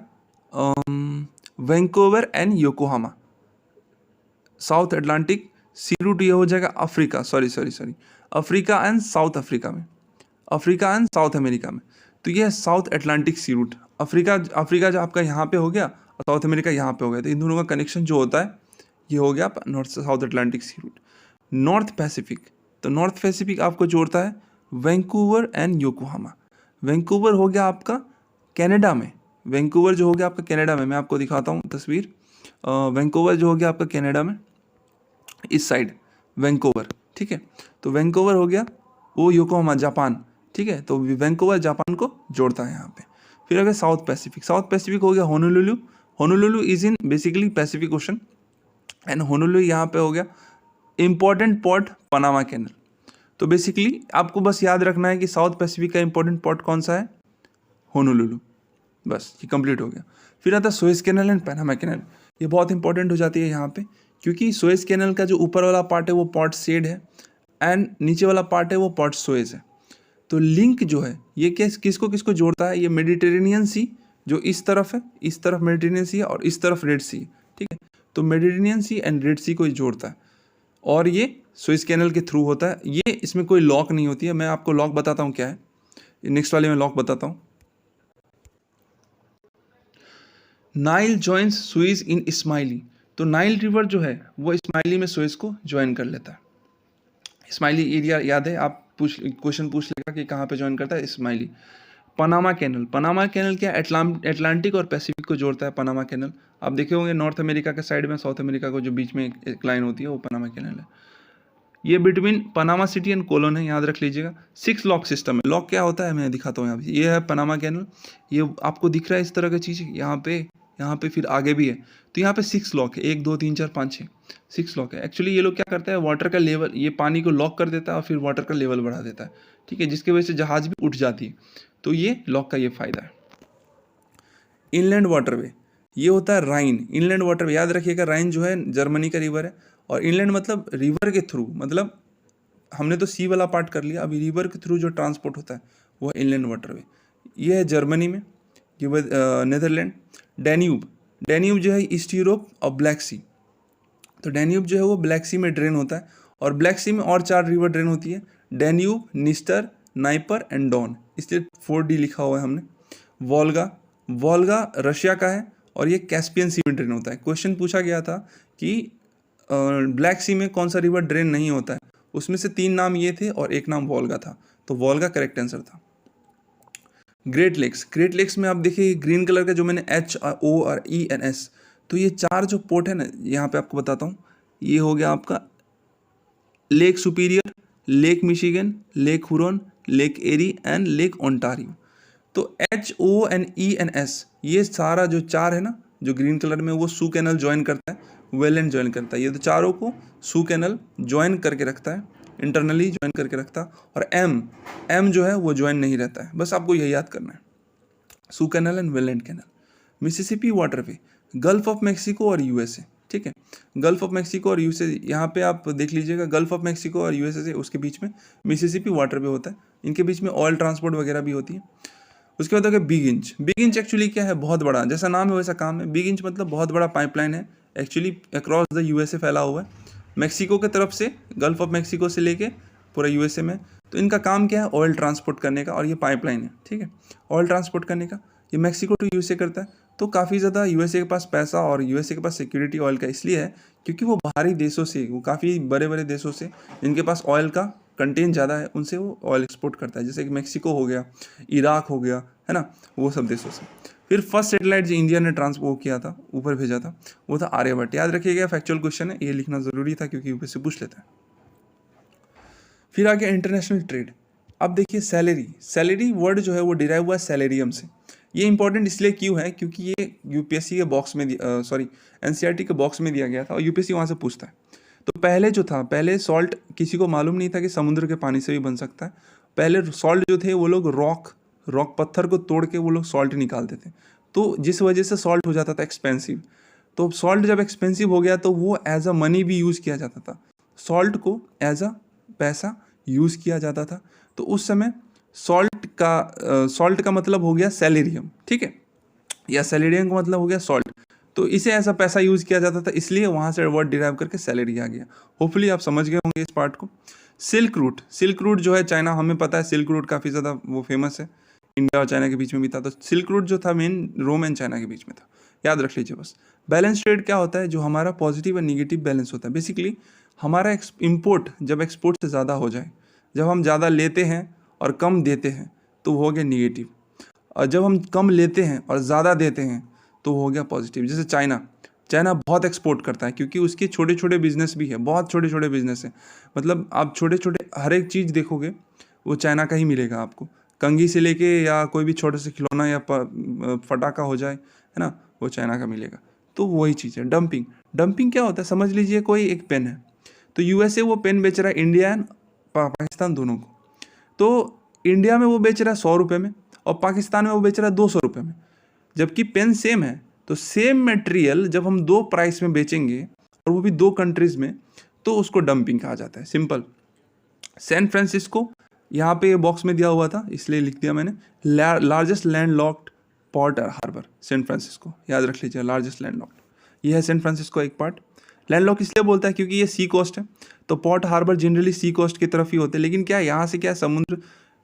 Vancouver and Yokohama. South Atlantic sea route ये हो जाएगा Africa, sorry Africa and South Africa में, अफ्रीका एंड साउथ अमेरिका में। तो ये है South Atlantic sea root. Africa जो आपका यहाँ पे हो गया और साउथ अमेरिका यहाँ पे हो गया, तो इन दोनों का कनेक्शन जो होता है ये हो गया north south Atlantic sea route. North Pacific, तो नॉर्थ पैसिफिक आपको जोड़ता है वैंकूवर एंड योकोहामा। वैंकूवर हो गया आपका कनाडा में, वैंकूवर जो हो गया आपका कनाडा में, मैं आपको दिखाता हूँ तस्वीर। वैंकूवर जो हो गया आपका कनाडा में, इस साइड वैंकूवर, ठीक है। तो वैंकूवर हो गया वो योकोहामा जापान, ठीक है। तो वैंकूवर जापान को जोड़ता है यहाँ पे। फिर अगर साउथ पैसिफिक हो गया Honolulu. Honolulu is in basically Pacific ocean and Honolulu यहाँ पे हो गया इंपॉर्टेंट पोर्ट पनामा कैनल। तो बेसिकली आपको बस याद रखना है कि साउथ पैसिफिक का इंपॉर्टेंट पोर्ट कौन सा है, होनोलुलु, बस ये कंप्लीट हो गया। फिर आता है Suez canal and Panama canal, ये बहुत इंपॉर्टेंट हो जाती है यहाँ पे, क्योंकि सुएज कैनल का जो ऊपर वाला पार्ट है वो पोर्ट सेड है एंड नीचे वाला पार्ट है वो पोर्ट सुएज है। तो लिंक जो है ये किसको किसको जोड़ता है, ये मेडिटेरेनियन सी जो इस तरफ है, इस तरफ मेडिटेरेनियन सी है और इस तरफ रेड सी, ठीक है। तो मेडिटेरेनियन सी एंड रेड सी को जोड़ता है और ये सुएज कैनल के थ्रू होता है। ये इसमें कोई लॉक नहीं होती है, मैं आपको लॉक बताता हूँ क्या है, नेक्स्ट वाले में लॉक बताता हूँ। नाइल जॉइंस सुएज इन इस्माइली, तो नाइल रिवर जो है वो इस्माइली में सुएज को ज्वाइन कर लेता है। इस्माइली एरिया याद है, आप क्वेश्चन पूछ लेगा कि कहाँ पे ज्वाइन करता है, इस्माइली। पनामा कैनल क्या अटलांटिक और पैसिफिक को जोड़ता है पनामा कैनल। आप देखे होंगे नॉर्थ अमेरिका के साइड में, साउथ अमेरिका को जो बीच में एक लाइन होती है वो पनामा कैनल है। ये between Panama city and Colon है, याद रख लीजिएगा। 6 लॉक सिस्टम है। लॉक क्या होता है मैं दिखाता हूँ यहाँ पे। ये है पनामा कैनल, ये आपको दिख रहा है इस तरह की चीज़, यहाँ पे फिर आगे भी है। तो यहाँ पे 6 लॉक है, 1 2 3 4 5 6, 6 लॉक है। एक्चुअली ये लोग क्या करता है, वाटर का लेवल, ये पानी को लॉक कर देता है और फिर वाटर का लेवल बढ़ा देता है, ठीक है, जिसकी वजह से जहाज भी उठ जाती है। तो ये लॉक का ये फायदा है। इनलैंड वाटरवे, ये होता है राइन। इनलैंड वाटरवे याद रखिएगा, राइन जो है जर्मनी का रिवर है और इनलैंड मतलब रिवर के थ्रू, मतलब हमने तो सी वाला पार्ट कर लिया, अभी रिवर के थ्रू जो ट्रांसपोर्ट होता है वो है इनलैंड वाटरवे। ये है जर्मनी में, ये नेदरलैंड। डैन्यूब जो है ईस्ट यूरोप और ब्लैक सी। तो डैन्यूब जो है वो ब्लैक सी में ड्रेन होता है और ब्लैक सी में और 4 रिवर ड्रेन होती है, डैन्यूब, निस्टर, नाइपर एंड डॉन, इसलिए 4D लिखा हुआ है हमने। वोल्गा रशिया का है और ये कैस्पियन सी में ड्रेन होता है। क्वेश्चन पूछा गया था कि ब्लैक सी में कौन सा रिवर ड्रेन नहीं होता है, उसमें से 3 नाम ये थे और एक नाम वोल्गा था, तो वोल्गा करेक्ट आंसर था। ग्रेट लेक्स में आप देखिए ग्रीन कलर का जो मैंने HORENS, तो ये 4 जो पोर्ट है ना, यहाँ पे आपको बताता हूँ। ये हो गया आपका lake Superior, lake Michigan, lake Huron, lake Erie and lake Ontario. तो HONENS ये सारा जो 4 है ना, जो ग्रीन कलर में, वो सू कैनल ज्वाइन करता है, वेललैंड ज्वाइन करता है। ये तो चारों को सू कैनल ज्वाइन करके रखता है, इंटरनली ज्वाइन करके रखता है। और एम जो है वो ज्वाइन नहीं रहता है, बस आपको यही याद करना है, Soo canal and Welland canal. Mississippi waterway, Gulf of Mexico और USA, ठीक है। गल्फ ऑफ मैक्सिको और USA, यहाँ पे आप देख लीजिएगा, गल्फ ऑफ मैक्सिको और USA से उसके बीच में मिसिसिपी वाटरवे होता है। इनके बीच में ऑयल ट्रांसपोर्ट वगैरह भी होती है। उसके बाद हो गया बिग इंच एक्चुअली क्या है, बहुत बड़ा, जैसा नाम है वैसा काम है। बिग इंच मतलब बहुत बड़ा पाइपलाइन है एक्चुअली अक्रॉस द यूएसए फैला हुआ है, मैक्सिको की तरफ से, गल्फ ऑफ मैक्सिको से लेके पूरा यूएसए में। तो इनका काम क्या है, ऑयल ट्रांसपोर्ट करने का, और ये पाइपलाइन है, ठीक है, ऑयल ट्रांसपोर्ट करने का। ये मैक्सिको टू यूएसए करता है। तो काफ़ी ज़्यादा यूएसए के पास पैसा और यूएसए के पास सिक्योरिटी ऑयल का इसलिए है क्योंकि वो बाहरी देशों से, वो काफ़ी बड़े बड़े देशों से जिनके पास ऑयल का कंटेंट ज़्यादा है, उनसे वो ऑयल एक्सपोर्ट करता है, जैसे कि मैक्सिको हो गया, इराक हो गया, है ना, वो सब देशों से। फिर फर्स्ट सैटेलाइट जो इंडिया ने ट्रांसपोर्ट किया था, ऊपर भेजा था, वो था आर्यभट्ट। याद रखिएगा, फैक्चुअल क्वेश्चन है, ये लिखना ज़रूरी था क्योंकि ऊपर से पूछ लेता है। फिर आ गया इंटरनेशनल ट्रेड। अब देखिए सैलरी वर्ड जो है वो डिराइव हुआ है सैलेरियम से। ये इंपॉर्टेंट इसलिए क्यों है क्योंकि ये यूपीएससी के बॉक्स में एनसीईआरटी के बॉक्स में दिया गया था और यूपीएससी वहाँ से पूछता है। तो पहले जो था, पहले सॉल्ट किसी को मालूम नहीं था कि समुद्र के पानी से भी बन सकता है। पहले सॉल्ट जो थे वो लोग रॉक पत्थर को तोड़ के वो लोग सॉल्ट निकालते थे, तो जिस वजह से सॉल्ट हो जाता था एक्सपेंसिव। तो सॉल्ट जब एक्सपेंसिव हो गया तो वो एज अ मनी भी यूज़ किया जाता था, सॉल्ट को एज अ पैसा यूज़ किया जाता था। तो उस समय सॉल्ट का मतलब हो गया सैलेरियम, ठीक है, या सैलेरियम का मतलब हो गया सॉल्ट। तो इसे ऐसा पैसा यूज़ किया जाता था, इसलिए वहाँ से वर्ड डिराइव करके सैलरी आ गया। होपफुली आप समझ गए होंगे इस पार्ट को। सिल्क रूट जो है चाइना, हमें पता है सिल्क रूट काफ़ी ज़्यादा वो फेमस है, इंडिया और चाइना के बीच में भी था। तो सिल्क रूट जो था मेन रोम एंड चाइना के बीच में था, याद रख लीजिए बस। बैलेंस ट्रेड क्या होता है, जो हमारा पॉजिटिव और निगेटिव बैलेंस होता है। बेसिकली हमारा इम्पोर्ट जब एक्सपोर्ट से ज़्यादा हो जाए, जब हम ज़्यादा लेते हैं और कम देते हैं तो हो गया निगेटिव, और जब हम कम लेते हैं और ज़्यादा देते हैं तो हो गया पॉजिटिव। जैसे चाइना बहुत एक्सपोर्ट करता है क्योंकि उसके छोटे छोटे बिजनेस भी है, बहुत छोटे छोटे बिजनेस है। मतलब आप छोटे छोटे हर एक चीज़ देखोगे वो चाइना का ही मिलेगा आपको, कंघी से लेके या कोई भी छोटे से खिलौना या फटाका हो जाए, है ना, वो चाइना का मिलेगा। तो वही चीज़ है डंपिंग क्या होता है, समझ लीजिए कोई एक पेन है, तो यूएसए वो पेन बेच रहा है इंडिया एंड पाकिस्तान दोनों को। तो इंडिया में वो बेच रहा है 100 रुपये में और पाकिस्तान में वो बेच रहा है 200 रुपये में, जबकि पेन सेम है। तो सेम मटेरियल जब हम दो प्राइस में बेचेंगे और वो भी दो कंट्रीज़ में, तो उसको डंपिंग कहा जाता है, सिंपल। सैन फ्रांसिस्को यहाँ पे बॉक्स में दिया हुआ था इसलिए लिख दिया मैंने, largest land locked port harbour San Francisco, याद रख लीजिए, लार्जेस्ट लैंड लॉक्ड। ये है सैन फ्रांसिस्को एक पार्ट। लैंड लॉक इसलिए बोलता है क्योंकि ये सी कोस्ट है, तो port harbour generally sea coast की तरफ ही होते हैं। लेकिन क्या यहाँ से क्या समुद्र,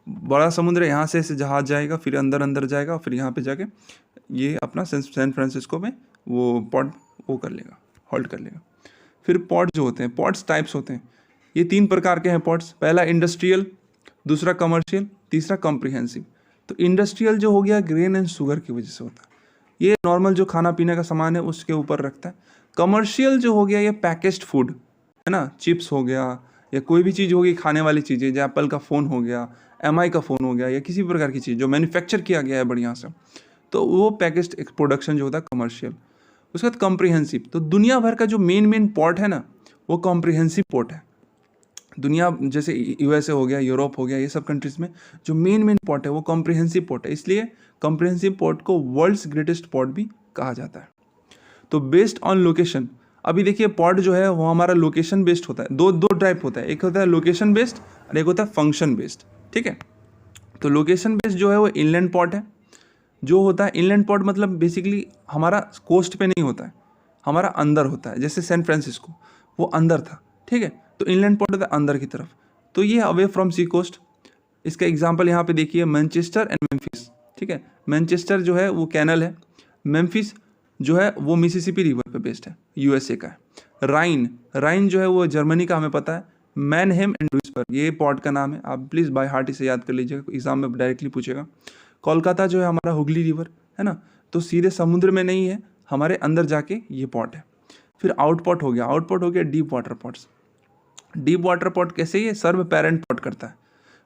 बड़ा समुद्र है, यहाँ से ऐसे जहाज जाएगा, फिर अंदर जाएगा, फिर यहाँ पे जाके ये अपना सैन फ्रांसिस्को में वो पोर्ट वो कर लेगा, होल्ड कर लेगा। फिर पोर्ट जो होते हैं, पोर्ट्स टाइप्स होते हैं, ये 3 प्रकार के हैं पोर्ट्स। पहला इंडस्ट्रियल, दूसरा कमर्शियल, तीसरा कॉम्प्रिहेंसिव। तो इंडस्ट्रियल जो हो गया ग्रेन एंड शुगर की वजह से होता है, ये नॉर्मल जो खाना पीने का सामान है उसके ऊपर रखता है। कमर्शियल जो हो गया ये पैकेज्ड फूड है ना, चिप्स हो गया या कोई भी चीज़ होगी खाने वाली चीज़ें, जैसे एप्पल का फ़ोन हो गया, एमआई का फ़ोन हो गया, या किसी प्रकार की चीज़ जो मैन्युफैक्चर किया गया है बढ़िया से, तो वो पैकेज्ड प्रोडक्शन जो होता है कमर्शियल। उसके बाद कॉम्प्रिहेंसिव, तो दुनिया भर का जो मेन पोर्ट है ना वो कॉम्प्रिहेंसिव पोर्ट है। दुनिया जैसे यूएसए हो गया, यूरोप हो गया, ये सब कंट्रीज़ में जो मेन पोर्ट है वो कॉम्प्रिहेंसिव पोर्ट है, इसलिए कॉम्प्रिहेंसिव पोर्ट को वर्ल्ड्स ग्रेटेस्ट पोर्ट भी कहा जाता है। तो बेस्ड ऑन लोकेशन, अभी देखिए पोर्ट जो है वो हमारा लोकेशन बेस्ड होता है। दो टाइप होता है, एक होता है लोकेशन बेस्ड और एक होता है फंक्शन बेस्ड, ठीक है। तो लोकेशन बेस्ड जो है वो इनलैंड पोर्ट है। जो होता है इनलैंड पोर्ट मतलब बेसिकली हमारा कोस्ट पे नहीं होता है, हमारा अंदर होता है। जैसे सैन फ्रांसिस्को वो अंदर था, ठीक है, तो इनलैंड पोर्ट होता है अंदर की तरफ, तो ये अवे फ्रॉम सी कोस्ट। इसका एग्जांपल यहाँ पे देखिए, मैनचेस्टर एंड मेम्फिस, ठीक है। मैनचेस्टर जो है वो कैनल है, मेम्फिस जो है वो मिसिसिपी रिवर पे बेस्ड है, यूएसए का है। राइन जो है वो जर्मनी का, हमें पता है। मैनहेम एंड डुइसबर्ग ये पोर्ट का नाम है, आप प्लीज़ बाय हार्ट इसे याद कर लीजिएगा, एग्जाम में डायरेक्टली पूछेगा। कोलकाता जो है हमारा हुगली रिवर है ना, तो सीधे समुद्र में नहीं है, हमारे अंदर जाके ये पोर्ट है। फिर आउटपोर्ट हो गया deep water ports. Deep water port कैसे, ये सर्व पेरेंट पोर्ट करता है।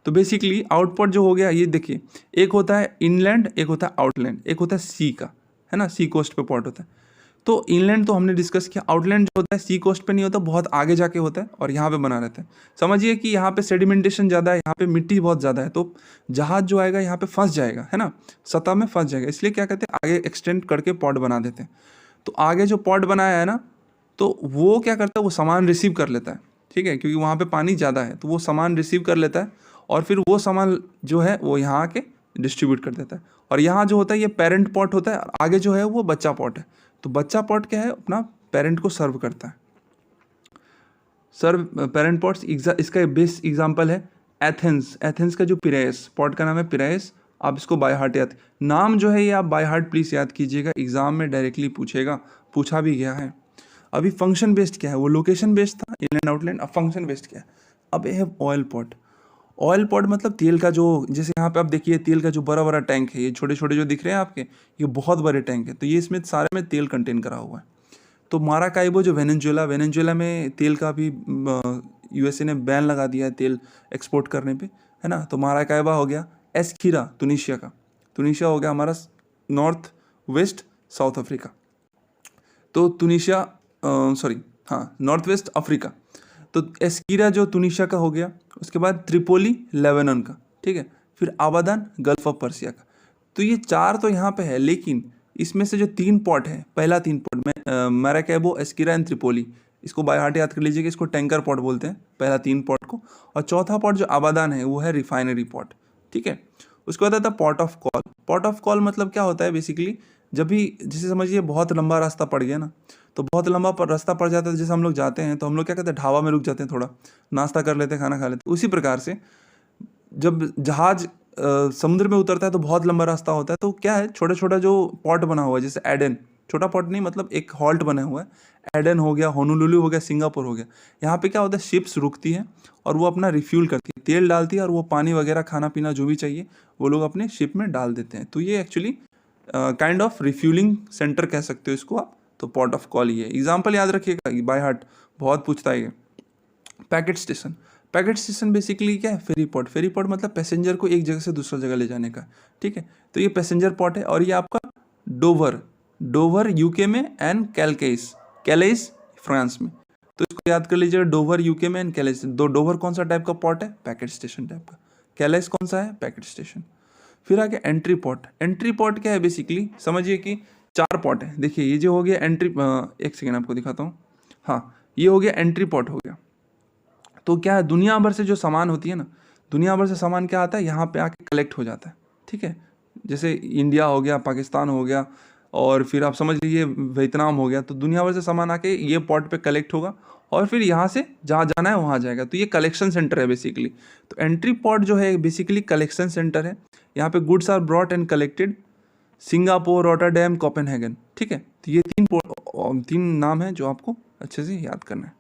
तो बेसिकली आउटपोर्ट जो हो गया, ये देखिए, एक होता है इनलैंड, एक होता है आउटलैंड, एक होता है सी का, है ना, सी कोस्ट पे पोर्ट होता है। तो इनलैंड तो हमने डिस्कस किया, आउटलैंड जो होता है सी कोस्ट पे नहीं होता, बहुत आगे जाके होता है और यहाँ पे बना रहता है। समझिए कि यहाँ पे सेडिमेंटेशन ज़्यादा है, यहाँ पे मिट्टी बहुत ज़्यादा है, तो जहाज जो आएगा यहाँ पे फंस जाएगा, है ना, सतह में फंस जाएगा। इसलिए क्या कहते हैं, आगे एक्सटेंड करके पॉट बना देते हैं। तो आगे जो पॉट बनाया है ना, तो वो क्या करता है, वो सामान रिसीव कर लेता है, ठीक है, क्योंकि वहाँ पे पानी ज़्यादा है, तो वो सामान रिसीव कर लेता है और फिर वो सामान जो है वो यहाँ आके डिस्ट्रीब्यूट कर देता है। और यहाँ जो होता है ये पेरेंट पॉट होता है, और आगे जो है वो बच्चा पॉट है। तो बच्चा पॉट क्या है, अपना पेरेंट को सर्व करता है। सर्व पेरेंट पॉट्स, इसका बेस्ट एग्जांपल है एथेंस। एथेंस का जो पिरायस पॉट का नाम है पिरायस, आप इसको बाय हार्ट याद, नाम जो है ये आप बाय हार्ट प्लीज़ याद कीजिएगा, एग्जाम में डायरेक्टली पूछेगा, पूछा भी गया है। अभी फंक्शन बेस्ड क्या है, वो लोकेशन बेस्ड था इनलैंड आउटलैंड, अब फंक्शन बेस्ड क्या है। अब ये ऑयल पॉट। ऑयल पॉट मतलब तेल का जो, जैसे यहाँ पे आप देखिए तेल का जो बड़ा बड़ा टैंक है, ये छोटे छोटे जो दिख रहे हैं आपके, ये बहुत बड़े टैंक है, तो ये इसमें सारे में तेल कंटेन करा हुआ है। तो माराकाइबो जो वेनेजुएला में तेल का भी यूएसए ने बैन लगा दिया है तेल एक्सपोर्ट करने पे, है ना। तो माराकाइबा हो गया। एस्किरा तुनिशिया का, तुनिशिया हो गया हमारा नॉर्थ वेस्ट साउथ अफ्रीका, तो तुनिशिया नॉर्थ वेस्ट अफ्रीका। तो एस्किरा जो तुनिशिया का हो गया, उसके बाद त्रिपोली लेबनान का, ठीक है, फिर आबादान गल्फ ऑफ पर्सिया का। तो ये 4 तो यहाँ पे है, लेकिन इसमें से जो 3 पॉट है, पहला 3 पॉट में माराकैबो, एस्किरा एंड त्रिपोली, इसको बाय हार्ट याद कर लीजिएगा, इसको टैंकर पॉट बोलते हैं पहला 3 पॉट को। और चौथा पॉट जो आबादान है वो है रिफाइनरी पॉट, ठीक है। उसके बाद आता है pot of call. Pot of call मतलब क्या होता है बेसिकली, जब भी जैसे समझिए बहुत लंबा रास्ता पड़ गया ना, तो बहुत लंबा रास्ता पड़ जाता है, जैसे हम लोग जाते हैं तो हम लोग क्या कहते हैं, ढाबा में रुक जाते हैं, थोड़ा नाश्ता कर लेते हैं, खाना खा लेते हैं। उसी प्रकार से जब जहाज समुद्र में उतरता है तो बहुत लंबा रास्ता होता है, तो क्या है, छोटा छोटा जो पॉट बना हुआ है, जैसे एडन, छोटा पॉट नहीं मतलब एक हॉल्ट बना हुआ है, एडन हो गया, होनोलुलु हो गया, सिंगापुर हो गया। यहाँ पे क्या होता है, शिप्स रुकती है और वो अपना रिफ्यूल करती है, तेल डालती है, और वो पानी वगैरह खाना पीना जो भी चाहिए वो लोग अपने शिप में डाल देते हैं। तो ये actually kind of refuelling centre कह सकते हो इसको आप। तो पॉट ऑफ कॉल ही है। एग्जाम्पल याद रखिएगा बाय हार्ट, बहुत पूछता है ये। Packet station, packet station basically क्या है, फेरी पॉट। फेरी पॉट मतलब पैसेंजर को एक जगह से दूसरा जगह ले जाने का, ठीक है। तो ये पैसेंजर पॉट है। और ये आपका डोवर यूके में एंड कैलेस फ्रांस में। तो इसको याद कर लीजिएगा, डोवर यूके में एंड कैलेस। डोवर कौन सा टाइप का पॉट है, पैकेट स्टेशन टाइप का। कैलेस कौन सा है, पैकेट स्टेशन। फिर आगे एंट्री पॉट। एंट्री पॉट क्या है बेसिकली, समझिए कि 4 पॉट है। देखिए ये जो हो गया एंट्री, एक सेकेंड आपको दिखाता हूँ। हाँ, ये हो गया एंट्री पॉट हो गया। तो क्या है, दुनिया भर से जो सामान होती है ना, दुनिया भर से सामान क्या आता है, यहाँ पे आके कलेक्ट हो जाता है, ठीक है। जैसे इंडिया हो गया, पाकिस्तान हो गया, और फिर आप समझ लीजिए वियतनाम हो गया। तो दुनिया भर से सामान आके ये पॉट पे कलेक्ट होगा और फिर यहाँ से जहाँ जाना है वहाँ जाएगा। तो ये कलेक्शन सेंटर है बेसिकली। तो एंट्री पॉट जो है बेसिकली कलेक्शन सेंटर है। यहाँ पे goods are brought and collected, Singapore, Rotterdam, Copenhagen, ठीक है। तो ये 3 नाम है जो आपको अच्छे से याद करना है।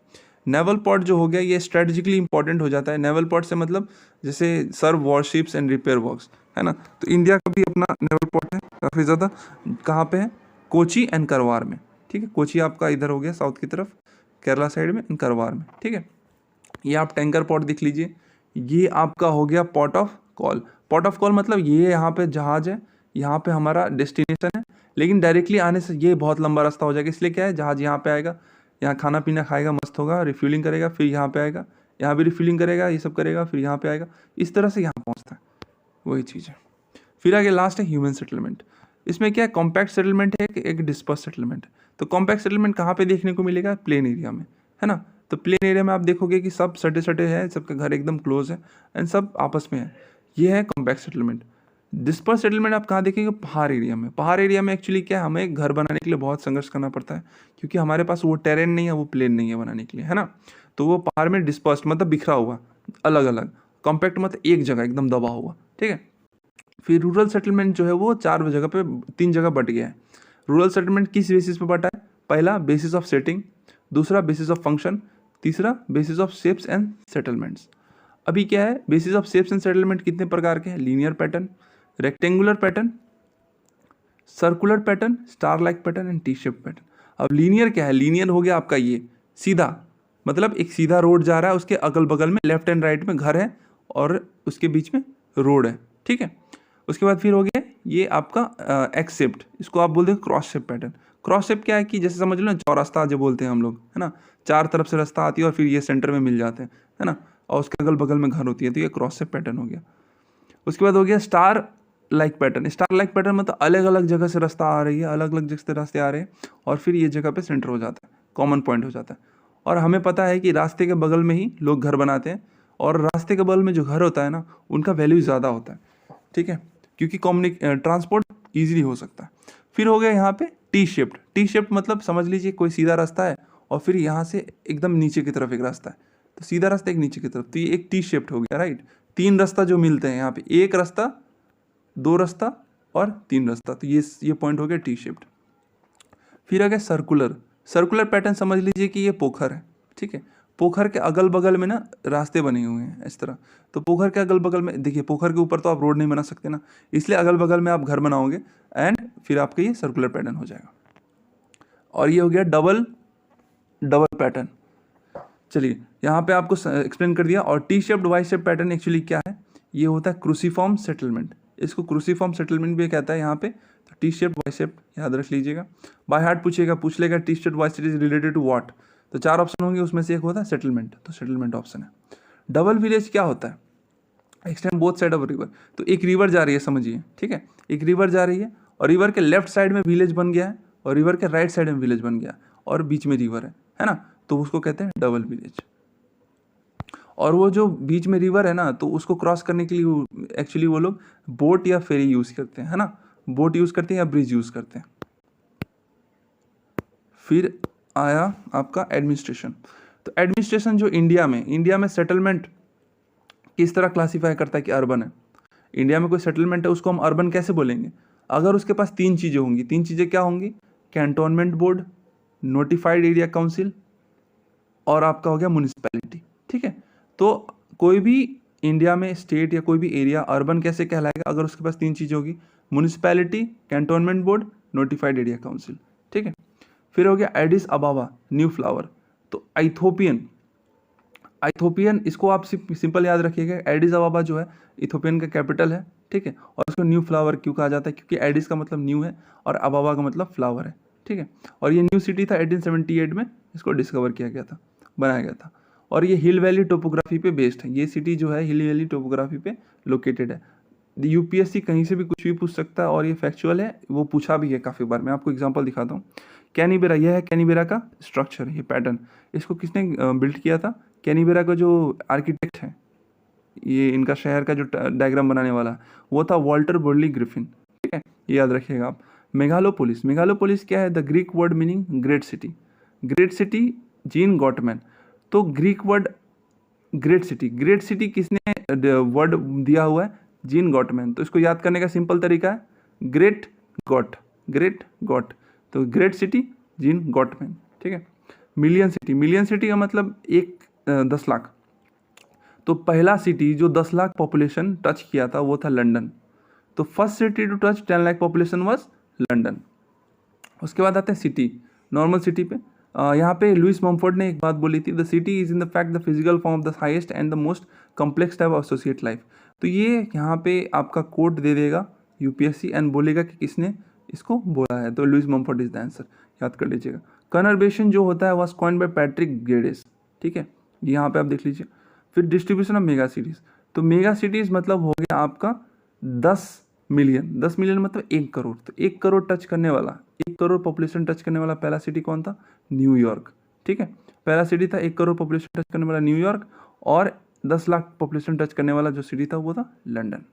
नेवल पॉट जो हो गया, ये स्ट्रेटेजिकली इंपॉर्टेंट हो जाता है। नेवल पॉट से मतलब जैसे सर्व वॉरशिप्स एंड रिपेयर वर्क्स, है ना। तो इंडिया का भी अपना नेवल पॉट है काफ़ी ज़्यादा। कहाँ पे है, कोची एंड करवार में, ठीक है। कोची आपका इधर हो गया साउथ की तरफ, केरला साइड में, एंड करवार में, ठीक है। ये आप टैंकर पॉट देख लीजिए। ये आपका हो गया pot of call. Pot of call मतलब ये यहाँ पे जहाज है, यहाँ पे हमारा डेस्टिनेशन है, लेकिन डायरेक्टली आने से ये बहुत लंबा रास्ता हो जाएगा। इसलिए क्या है, जहाज यहाँ पे आएगा, यहाँ खाना पीना खाएगा, मस्त होगा, रिफ्यूलिंग करेगा, फिर यहाँ पे आएगा, यहाँ भी रिफ्यूलिंग करेगा, ये सब करेगा, फिर यहाँ पे आएगा, इस तरह से यहाँ पहुँचता है, वही चीज़ है। फिर आगे लास्ट है ह्यूमन सेटलमेंट। इसमें क्या है, कॉम्पैक्ट सेटलमेंट है, एक डिस्पर्स सेटलमेंट है। तो कॉम्पैक्ट सेटलमेंट कहाँ पे देखने को मिलेगा, प्लेन एरिया में, है ना। तो प्लेन एरिया में आप देखोगे कि सब सटे सटे हैं, सबके घर एकदम क्लोज है एंड सब आपस में है। ये है कॉम्पैक्ट सेटलमेंट। डिस्पर्स सेटलमेंट आप कहाँ देखेंगे, पहाड़ एरिया में। पहाड़ एरिया में एक्चुअली क्या है, हमें घर बनाने के लिए बहुत संघर्ष करना पड़ता है, क्योंकि हमारे पास वो टेरेन नहीं है, वो प्लेन नहीं है बनाने के लिए, है ना। तो वो पहाड़ में डिस्पर्स मतलब बिखरा हुआ, अलग अलग। कॉम्पैक्ट मतलब एक जगह एकदम दबा हुआ, ठीक है। फिर रूरल सेटलमेंट जो है वो 3 जगह बट गया है। रूरल सेटलमेंट किस बेसिस पे बटा है, पहला बेसिस ऑफ सेटिंग, दूसरा बेसिस ऑफ फंक्शन, तीसरा basis of shapes and settlements. अभी क्या है, basis of shapes and settlement कितने प्रकार के हैं, linear pattern, rectangular pattern, circular pattern, star like pattern and T shape pattern. अब लीनियर क्या है, लीनियर हो गया आपका ये सीधा, मतलब एक सीधा रोड जा रहा है, उसके अगल बगल में लेफ्ट एंड राइट में घर है और उसके बीच में रोड है, ठीक है। उसके बाद फिर हो गया ये आपका एक्स शेप्ड, इसको आप बोलते हैं cross shape pattern. Cross shape क्या है कि जैसे समझ लो ना, चौरास्ता जो बोलते हैं हम लोग, है ना, 4 तरफ से रास्ता आती है और फिर ये सेंटर में मिल जाते हैं, है ना, और उसके अगल बगल में घर होती है, तो ये क्रॉस शेप पैटर्न हो गया। उसके बाद हो गया star like pattern. Star like pattern मतलब अलग अलग जगह से रास्ता आ रही है, अलग अलग जगह से रास्ते आ रहे हैं और फिर ये जगह पे सेंटर हो जाता है, कॉमन पॉइंट हो जाता है। और हमें पता है कि रास्ते के बगल में ही लोग घर बनाते हैं, और रास्ते के बगल में जो घर होता है ना, उनका वैल्यू ज़्यादा होता है, ठीक है, क्योंकि ट्रांसपोर्ट ईजिली हो सकता है। फिर हो गया यहाँ पे टी शेप्ड। टी शेप्ड मतलब समझ लीजिए कोई सीधा रास्ता है और फिर यहाँ से एकदम नीचे की तरफ एक रास्ता है, तो सीधा रास्ता एक नीचे की तरफ, तो ये एक टी शेप्ड हो गया, राइट। तीन रास्ता जो मिलते हैं यहाँ पे, एक रास्ता, दो रास्ता और तीन रास्ता, तो ये पॉइंट हो गया टी शेप्ड। फिर आ गया सर्कुलर। सर्कुलर पैटर्न समझ लीजिए कि ये पोखर है, ठीक है। पोखर के अगल बगल में ना रास्ते बने हुए हैं इस तरह, तो पोखर के अगल बगल में देखिए, पोखर के ऊपर तो आप रोड नहीं बना सकते ना, इसलिए अगल बगल में आप घर बनाओगे एंड फिर आपका ये सर्कुलर पैटर्न हो जाएगा। और ये हो गया डबल पैटर्न। चलिए यहाँ पे आपको एक्सप्लेन कर दिया। और T shaped Y shape pattern actually क्या है, ये होता है क्रूसीफॉर्म सेटलमेंट, इसको क्रूसीफॉर्म सेटलमेंट भी कहता है यहाँ पे। तो टी शेप वाई शेप याद रख लीजिएगा। बाय हार्ट पूछ लेगा T shape Y shape is related to what, तो चार ऑप्शन होंगे, उसमें से एक होता है सेटलमेंट, तो सेटलमेंट ऑप्शन है। डबल विलेज क्या होता है, extend both side of river, तो एक रिवर जा रही है समझिए, ठीक है, एक रिवर जा रही है और रिवर के लेफ्ट साइड में विलेज बन गया है और रिवर के राइट साइड में विलेज बन गया और बीच में रिवर है ना, तो उसको कहते हैं डबल विलेज। और वो जो बीच में रिवर है ना, तो उसको क्रॉस करने के लिए एक्चुअली वो लोग बोट या फेरी यूज करते हैं, है ना, बोट यूज करते हैं या ब्रिज यूज करते हैं। फिर आया आपका एडमिनिस्ट्रेशन। तो एडमिनिस्ट्रेशन जो इंडिया में सेटलमेंट किस तरह क्लासीफाई करता है कि अर्बन है। इंडिया में कोई सेटलमेंट है उसको हम अर्बन कैसे बोलेंगे, अगर उसके पास तीन चीज़ें होंगी। तीन चीज़ें क्या होंगी, cantonment board, notified area council और आपका हो गया म्यूनिसिपैलिटी, ठीक है। तो कोई भी इंडिया में स्टेट या कोई भी एरिया अर्बन कैसे कहलाएगा, अगर उसके पास तीन चीज़ें होगी, municipality, cantonment board, notified area council, ठीक है। फिर हो गया एडिस अबाबा न्यू फ्लावर, तो इथोपियन इसको आप सिंपल याद रखिएगा, एडिस अबाबा जो है इथोपियन का कैपिटल है, ठीक है। और इसको न्यू फ्लावर क्यों कहा जाता है, क्योंकि एडिस का मतलब न्यू है और अबाबा का मतलब फ्लावर है, ठीक है। और ये न्यू सिटी था, 1878 में इसको डिस्कवर किया गया था, बनाया गया था। और ये हिल वैली टोपोग्राफी पे बेस्ड है, ये सिटी जो है हिल वैली टोपोग्राफी पे लोकेटेड है। यूपीएससी कहीं से भी कुछ भी पूछ सकता है और ये फैक्चुअल है, वो पूछा भी है काफ़ी बार। मैं आपको एग्जांपल दिखाता हूँ। कैनीबेरा, यह है कैनीबेरा का स्ट्रक्चर, ये पैटर्न, इसको किसने बिल्ड किया था, कैनीबेरा का जो आर्किटेक्ट है, ये इनका शहर का जो डायग्राम बनाने वाला वो था वॉल्टर बर्ली ग्रिफिन, ठीक है, ये याद रखिएगा आप। मेगालोपोलिस क्या है, the Greek word meaning great city, gene Gottmann. तो ग्रीक वर्ड ग्रेट सिटी किसने वर्ड दिया हुआ है, जीन गॉटमैन। तो इसको याद करने का सिंपल तरीका है ग्रेट गॉट, तो ग्रेट सिटी जीन गॉटमैन, ठीक है। मिलियन सिटी का मतलब 10 लाख। तो पहला सिटी जो 10 लाख पॉपुलेशन टच किया था वो था लंदन। तो first city to touch 10 lakh population was London. उसके बाद आते हैं सिटी, नॉर्मल सिटी पे। यहाँ पे लुइस मॉम्फोर्ड ने एक बात बोली थी, the city is in the fact the physical form of the highest and the most complex type of associate life. तो ये यहाँ पे आपका कोड दे देगा यूपीएससी एंड बोलेगा कि किसने इसको बोला है, तो लुइस मॉम्फोर्ड इज द आंसर, याद कर लीजिएगा। कन्वर्बेशन जो होता है was coined bye Patrick Geddes, ठीक है, यहाँ पे आप देख लीजिए। फिर डिस्ट्रीब्यूशन ऑफ मेगा सिटीज़, तो मेगा सिटीज़ मतलब हो गया आपका 10 मिलियन मतलब 1 करोड़। तो 1 करोड़ टच करने वाला, 1 करोड़ पॉपुलेशन टच करने वाला पहला सिटी कौन था, न्यूयॉर्क, ठीक है। पहला सिटी था 1 करोड़ पॉपुलेशन टच करने वाला न्यूयॉर्क, और 10 लाख पॉपुलेशन टच करने वाला जो सिटी था वो था लंदन।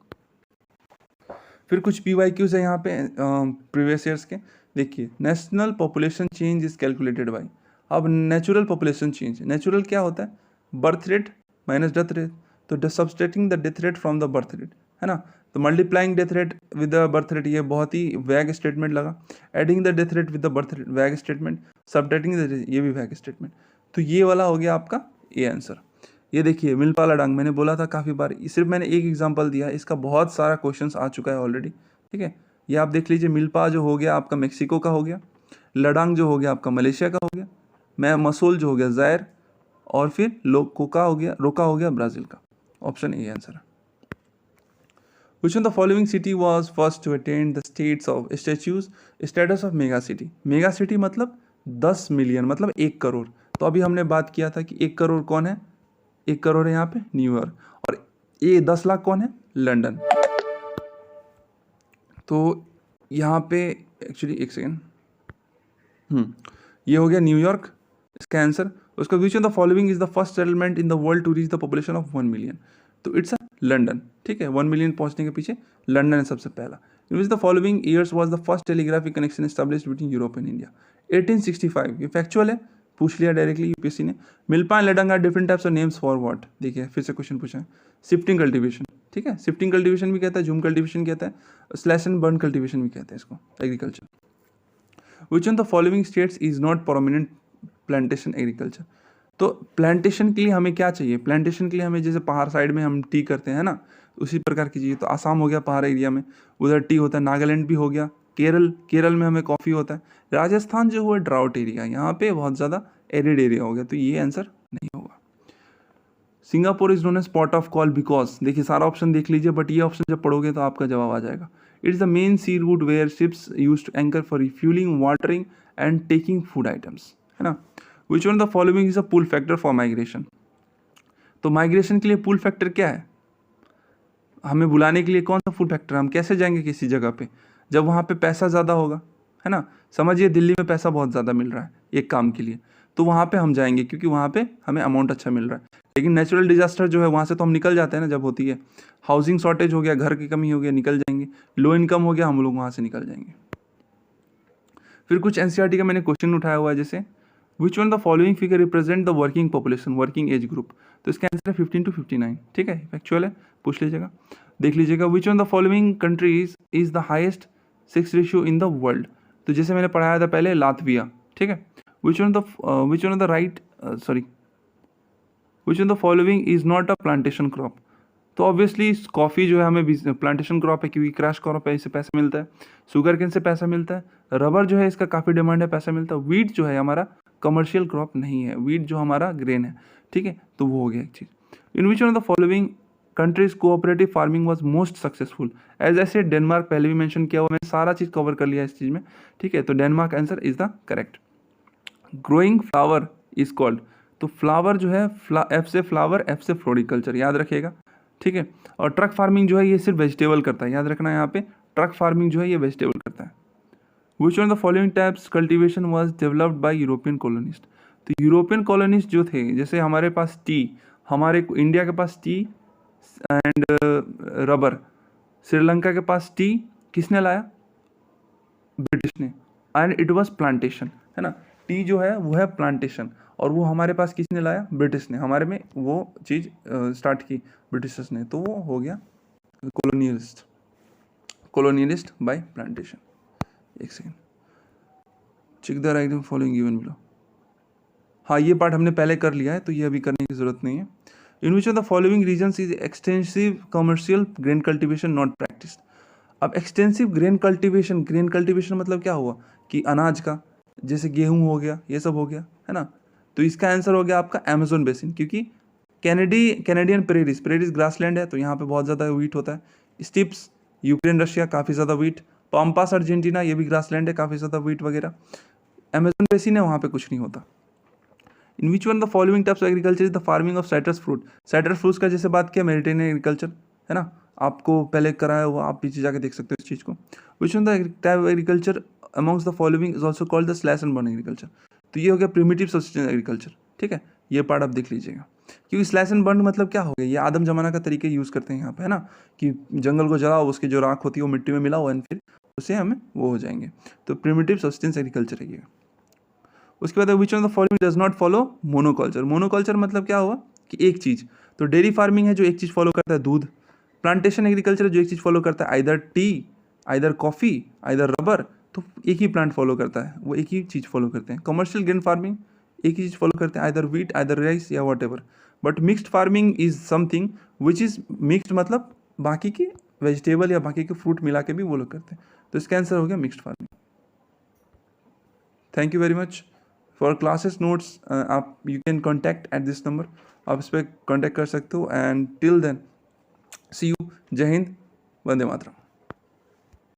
फिर कुछ PYQs है यहाँ पे प्रीवियस ईयर्स के, देखिए। National population change is calculated by, अब नेचुरल पॉपुलेशन चेंज, नेचुरल क्या होता है, birth rate minus death rate, तो subtracting the death rate from the birth rate, है ना। तो multiplying death rate with the birth rate, ये बहुत ही वैग स्टेटमेंट लगा। Adding the death rate with the birth rate, vague statement. Subtracting the, ये भी वैग स्टेटमेंट। तो ये वाला हो गया आपका ये आंसर। ये देखिए मिल्पा लडांग, मैंने बोला था काफ़ी बार, सिर्फ मैंने एक एग्जांपल दिया, इसका बहुत सारा क्वेश्चंस आ चुका है ऑलरेडी, ठीक है। ये आप देख लीजिए, मिल्पा जो हो गया आपका मेक्सिको का हो गया, लडांग जो हो गया आपका मलेशिया का हो गया, मसूल जो हो गया जायर, और फिर रोका हो गया ब्राज़ील का। ऑप्शन ए आंसर है। Which one of the following city was first to attain the status of mega city? Mega city मतलब 10 मिलियन मतलब 1 करोड़। तो अभी हमने बात किया था कि 1 करोड़ कौन है, 1 करोड़ है यहाँ पे न्यूयॉर्क, और ये 10 लाख कौन है, लंदन। तो यहाँ पे एक्चुअली एक सेकेंड, ये हो गया न्यूयॉर्क इसका आंसर। उसका which of the following is the first settlement in the world to reach the population of 1 million, तो इट्स अ लंदन, ठीक है। 1 मिलियन पहुंचने के पीछे लंदन है सबसे पहला। In which the following years was the first telegraphic connection established between Europe and India? 1865। ये फैक्चुअल है, पूछ लिया डायरेक्टली यूपीएससी ने। Milpa and ladang different types of names for what? देखिए फिर से क्वेश्चन पूछा है। शिफ्टिंग कल्टीवेशन, ठीक है, शिफ्टिंग कल्टीवेशन भी कहता है, झूम कल्टीवेशन कहता है, स्लैश एंड बर्न कल्टीवेशन भी कहते हैं इसको, agriculture. Which one the following states is not prominent plantation agriculture? तो प्लांटेशन के लिए हमें क्या चाहिए? प्लांटेशन के लिए हमें जैसे पहाड़ साइड में हम टी करते हैं ना, उसी प्रकार की चाहिए। तो आसाम हो गया पहाड़ एरिया में, उधर टी होता है। नागालैंड भी हो गया, केरल में हमें कॉफ़ी होता है। राजस्थान जो हुआ ड्राउट एरिया, यहाँ पे बहुत ज़्यादा एरिड एरिया हो गया, तो ये आंसर नहीं होगा। Singapore is known as port of call because, देखिए सारा ऑप्शन देख लीजिए, बट ये ऑप्शन जब पढ़ोगे तो आपका जवाब आ जाएगा। It's the main sea route where ships use to anchor for refuelling, watering and taking food items, है ना। Which one the following is a pull factor for migration? तो माइग्रेशन के लिए पुल फैक्टर क्या है? हमें बुलाने के लिए कौन सा पुल फैक्टर? हम कैसे जाएंगे किसी जगह पे जब वहाँ पे पैसा ज़्यादा होगा, है ना। समझिए दिल्ली में पैसा बहुत ज़्यादा मिल रहा है एक काम के लिए, तो वहाँ पे हम जाएंगे क्योंकि वहाँ पे हमें अमाउंट अच्छा मिल रहा है। लेकिन नेचुरल डिजास्टर जो है वहाँ से तो हम निकल जाते हैं ना जब होती है। हाउसिंग शॉर्टेज हो गया, घर की कमी हो गया, निकल जाएंगे। लो इनकम हो गया, हम लोग वहाँ से निकल जाएंगे। फिर कुछ एनसीईआरटी का मैंने क्वेश्चन उठाया हुआ है, जैसे विच one the following figure represent the working population, working age group? तो इसका आंसर है 15 to 59, ठीक है, फैक्चुअल है, पूछ लीजिएगा, देख लीजिएगा। विच one the following countries is the highest sex ratio in the world? तो जैसे मैंने पढ़ाया था पहले, लातविया, ठीक है। विच one the right which one the following is not a plantation crop? तो ऑब्वियसली कॉफ़ी जो है हमें प्लांटेशन क्रॉप है क्योंकि क्रैश क्रॉप है, इससे पैसा मिलता है। शुगर केन से पैसा मिलता है। रबर जो है इसका काफ़ी डिमांड है, पैसा मिलता है। वीट जो है हमारा कमर्शियल क्रॉप नहीं है, वीट जो हमारा ग्रेन है, ठीक है, तो वो हो गया एक चीज़। In which one of the following countries cooperative farming was most successful? एज ऐसे डेनमार्क पहले भी मेंशन किया हुआ, मैंने सारा चीज़ कवर कर लिया इस चीज़ में, ठीक है, तो Denmark answer is the correct. Growing flower is called, तो फ्लावर जो है एफ से फ्लावर, एफ से फ्लोरिकल्चर, याद रखिएगा, ठीक है। और ट्रक फार्मिंग जो है ये सिर्फ वेजिटेबल करता है, याद रखना यहाँ पे, ट्रक फार्मिंग जो है ये वेजिटेबल करता है। विच one the following types cultivation was developed by European colonist? तो यूरोपियन कॉलोनिस्ट जो थे, जैसे हमारे पास टी, हमारे इंडिया के पास टी एंड रबर, श्रीलंका के पास टी किसने लाया? ब्रिटिश ने, एंड इट वाज प्लांटेशन, है ना। टी जो है वो है प्लांटेशन, और वो हमारे पास किसने लाया? ब्रिटिश ने, हमारे में वो चीज़ स्टार्ट की ब्रिटिशर्स ने, तो वो हो गया कॉलोनियलिस्ट बाय प्लांटेशन। एक second, check the right following given below. हाँ, ये पार्ट हमने पहले कर लिया है, तो ये अभी करने की जरूरत नहीं है। In which of the following regions is extensive commercial grain cultivation not practised? अब एक्सटेंसिव ग्रेन कल्टीवेशन मतलब क्या हुआ कि अनाज का, जैसे गेहूं हो गया, ये सब हो गया, है ना। तो इसका आंसर हो गया आपका अमेजोन बेसिन, क्योंकि कैनेडियन प्रेरीज ग्रासलैंड है, तो यहाँ पे बहुत ज़्यादा वीट होता है। स्टिप्स यूक्रेन रशिया, काफ़ी ज़्यादा वीट। पाम्पास अर्जेंटीना, ये भी ग्रासलैंड है, काफ़ी ज़्यादा वीट वगैरह। अमेजोन बेसिन है, वहाँ पे कुछ नहीं होता। In which one the following types of agriculture is the farming of citrus fruit? Citrus fruits का जैसे बात किया, मेडिटेरेनियन एग्रीकल्चर, है ना, आपको पहले कराया हुआ, आप पीछे जाके देख सकते हो इस चीज़ को। विच one the type of agriculture amongst the following is also called the slash and burn agriculture? तो ये हो गया प्रिमिटिव सब्सिस्टेंस एग्रीकल्चर, ठीक है, ये पार्ट आप देख लीजिएगा। क्योंकि स्लैश एंड बर्न मतलब क्या हो गया, ये आदम जमाना का तरीके यूज़ करते हैं यहाँ पे, है ना, कि जंगल को जलाओ, उसकी जो राख होती है वो मिट्टी में मिलाओ, एंड फिर उससे हमें वो हो जाएंगे। तो प्रिमिटिव सब्सिस्टेंस एग्रीकल्चर है ये। उसके बाद विच of the following does not follow monoculture? Monoculture मतलब क्या हुआ कि एक चीज़, तो डेयरी फार्मिंग है जो एक चीज़ फॉलो करता है, दूध। प्लांटेशन एग्रीकल्चर जो एक चीज़ फॉलो करता है, either T, either coffee, either rubber, तो एक ही प्लांट फॉलो करता है, वो एक ही चीज़ फॉलो करते हैं। कमर्शियल ग्रेन फार्मिंग एक ही चीज़ फॉलो करते हैं, आइदर वीट, आइदर राइस या what ever. But mixed farming is something which is mixed, मतलब बाकी के वेजिटेबल या बाकी के फ्रूट मिला के भी वो लोग करते हैं, तो इसका आंसर हो गया mixed farming. Thank you very much for classes notes. आप you can contact at this number, आप इस पर कॉन्टैक्ट कर सकते हो। And till then see you, जय हिंद, वंदे मातरम।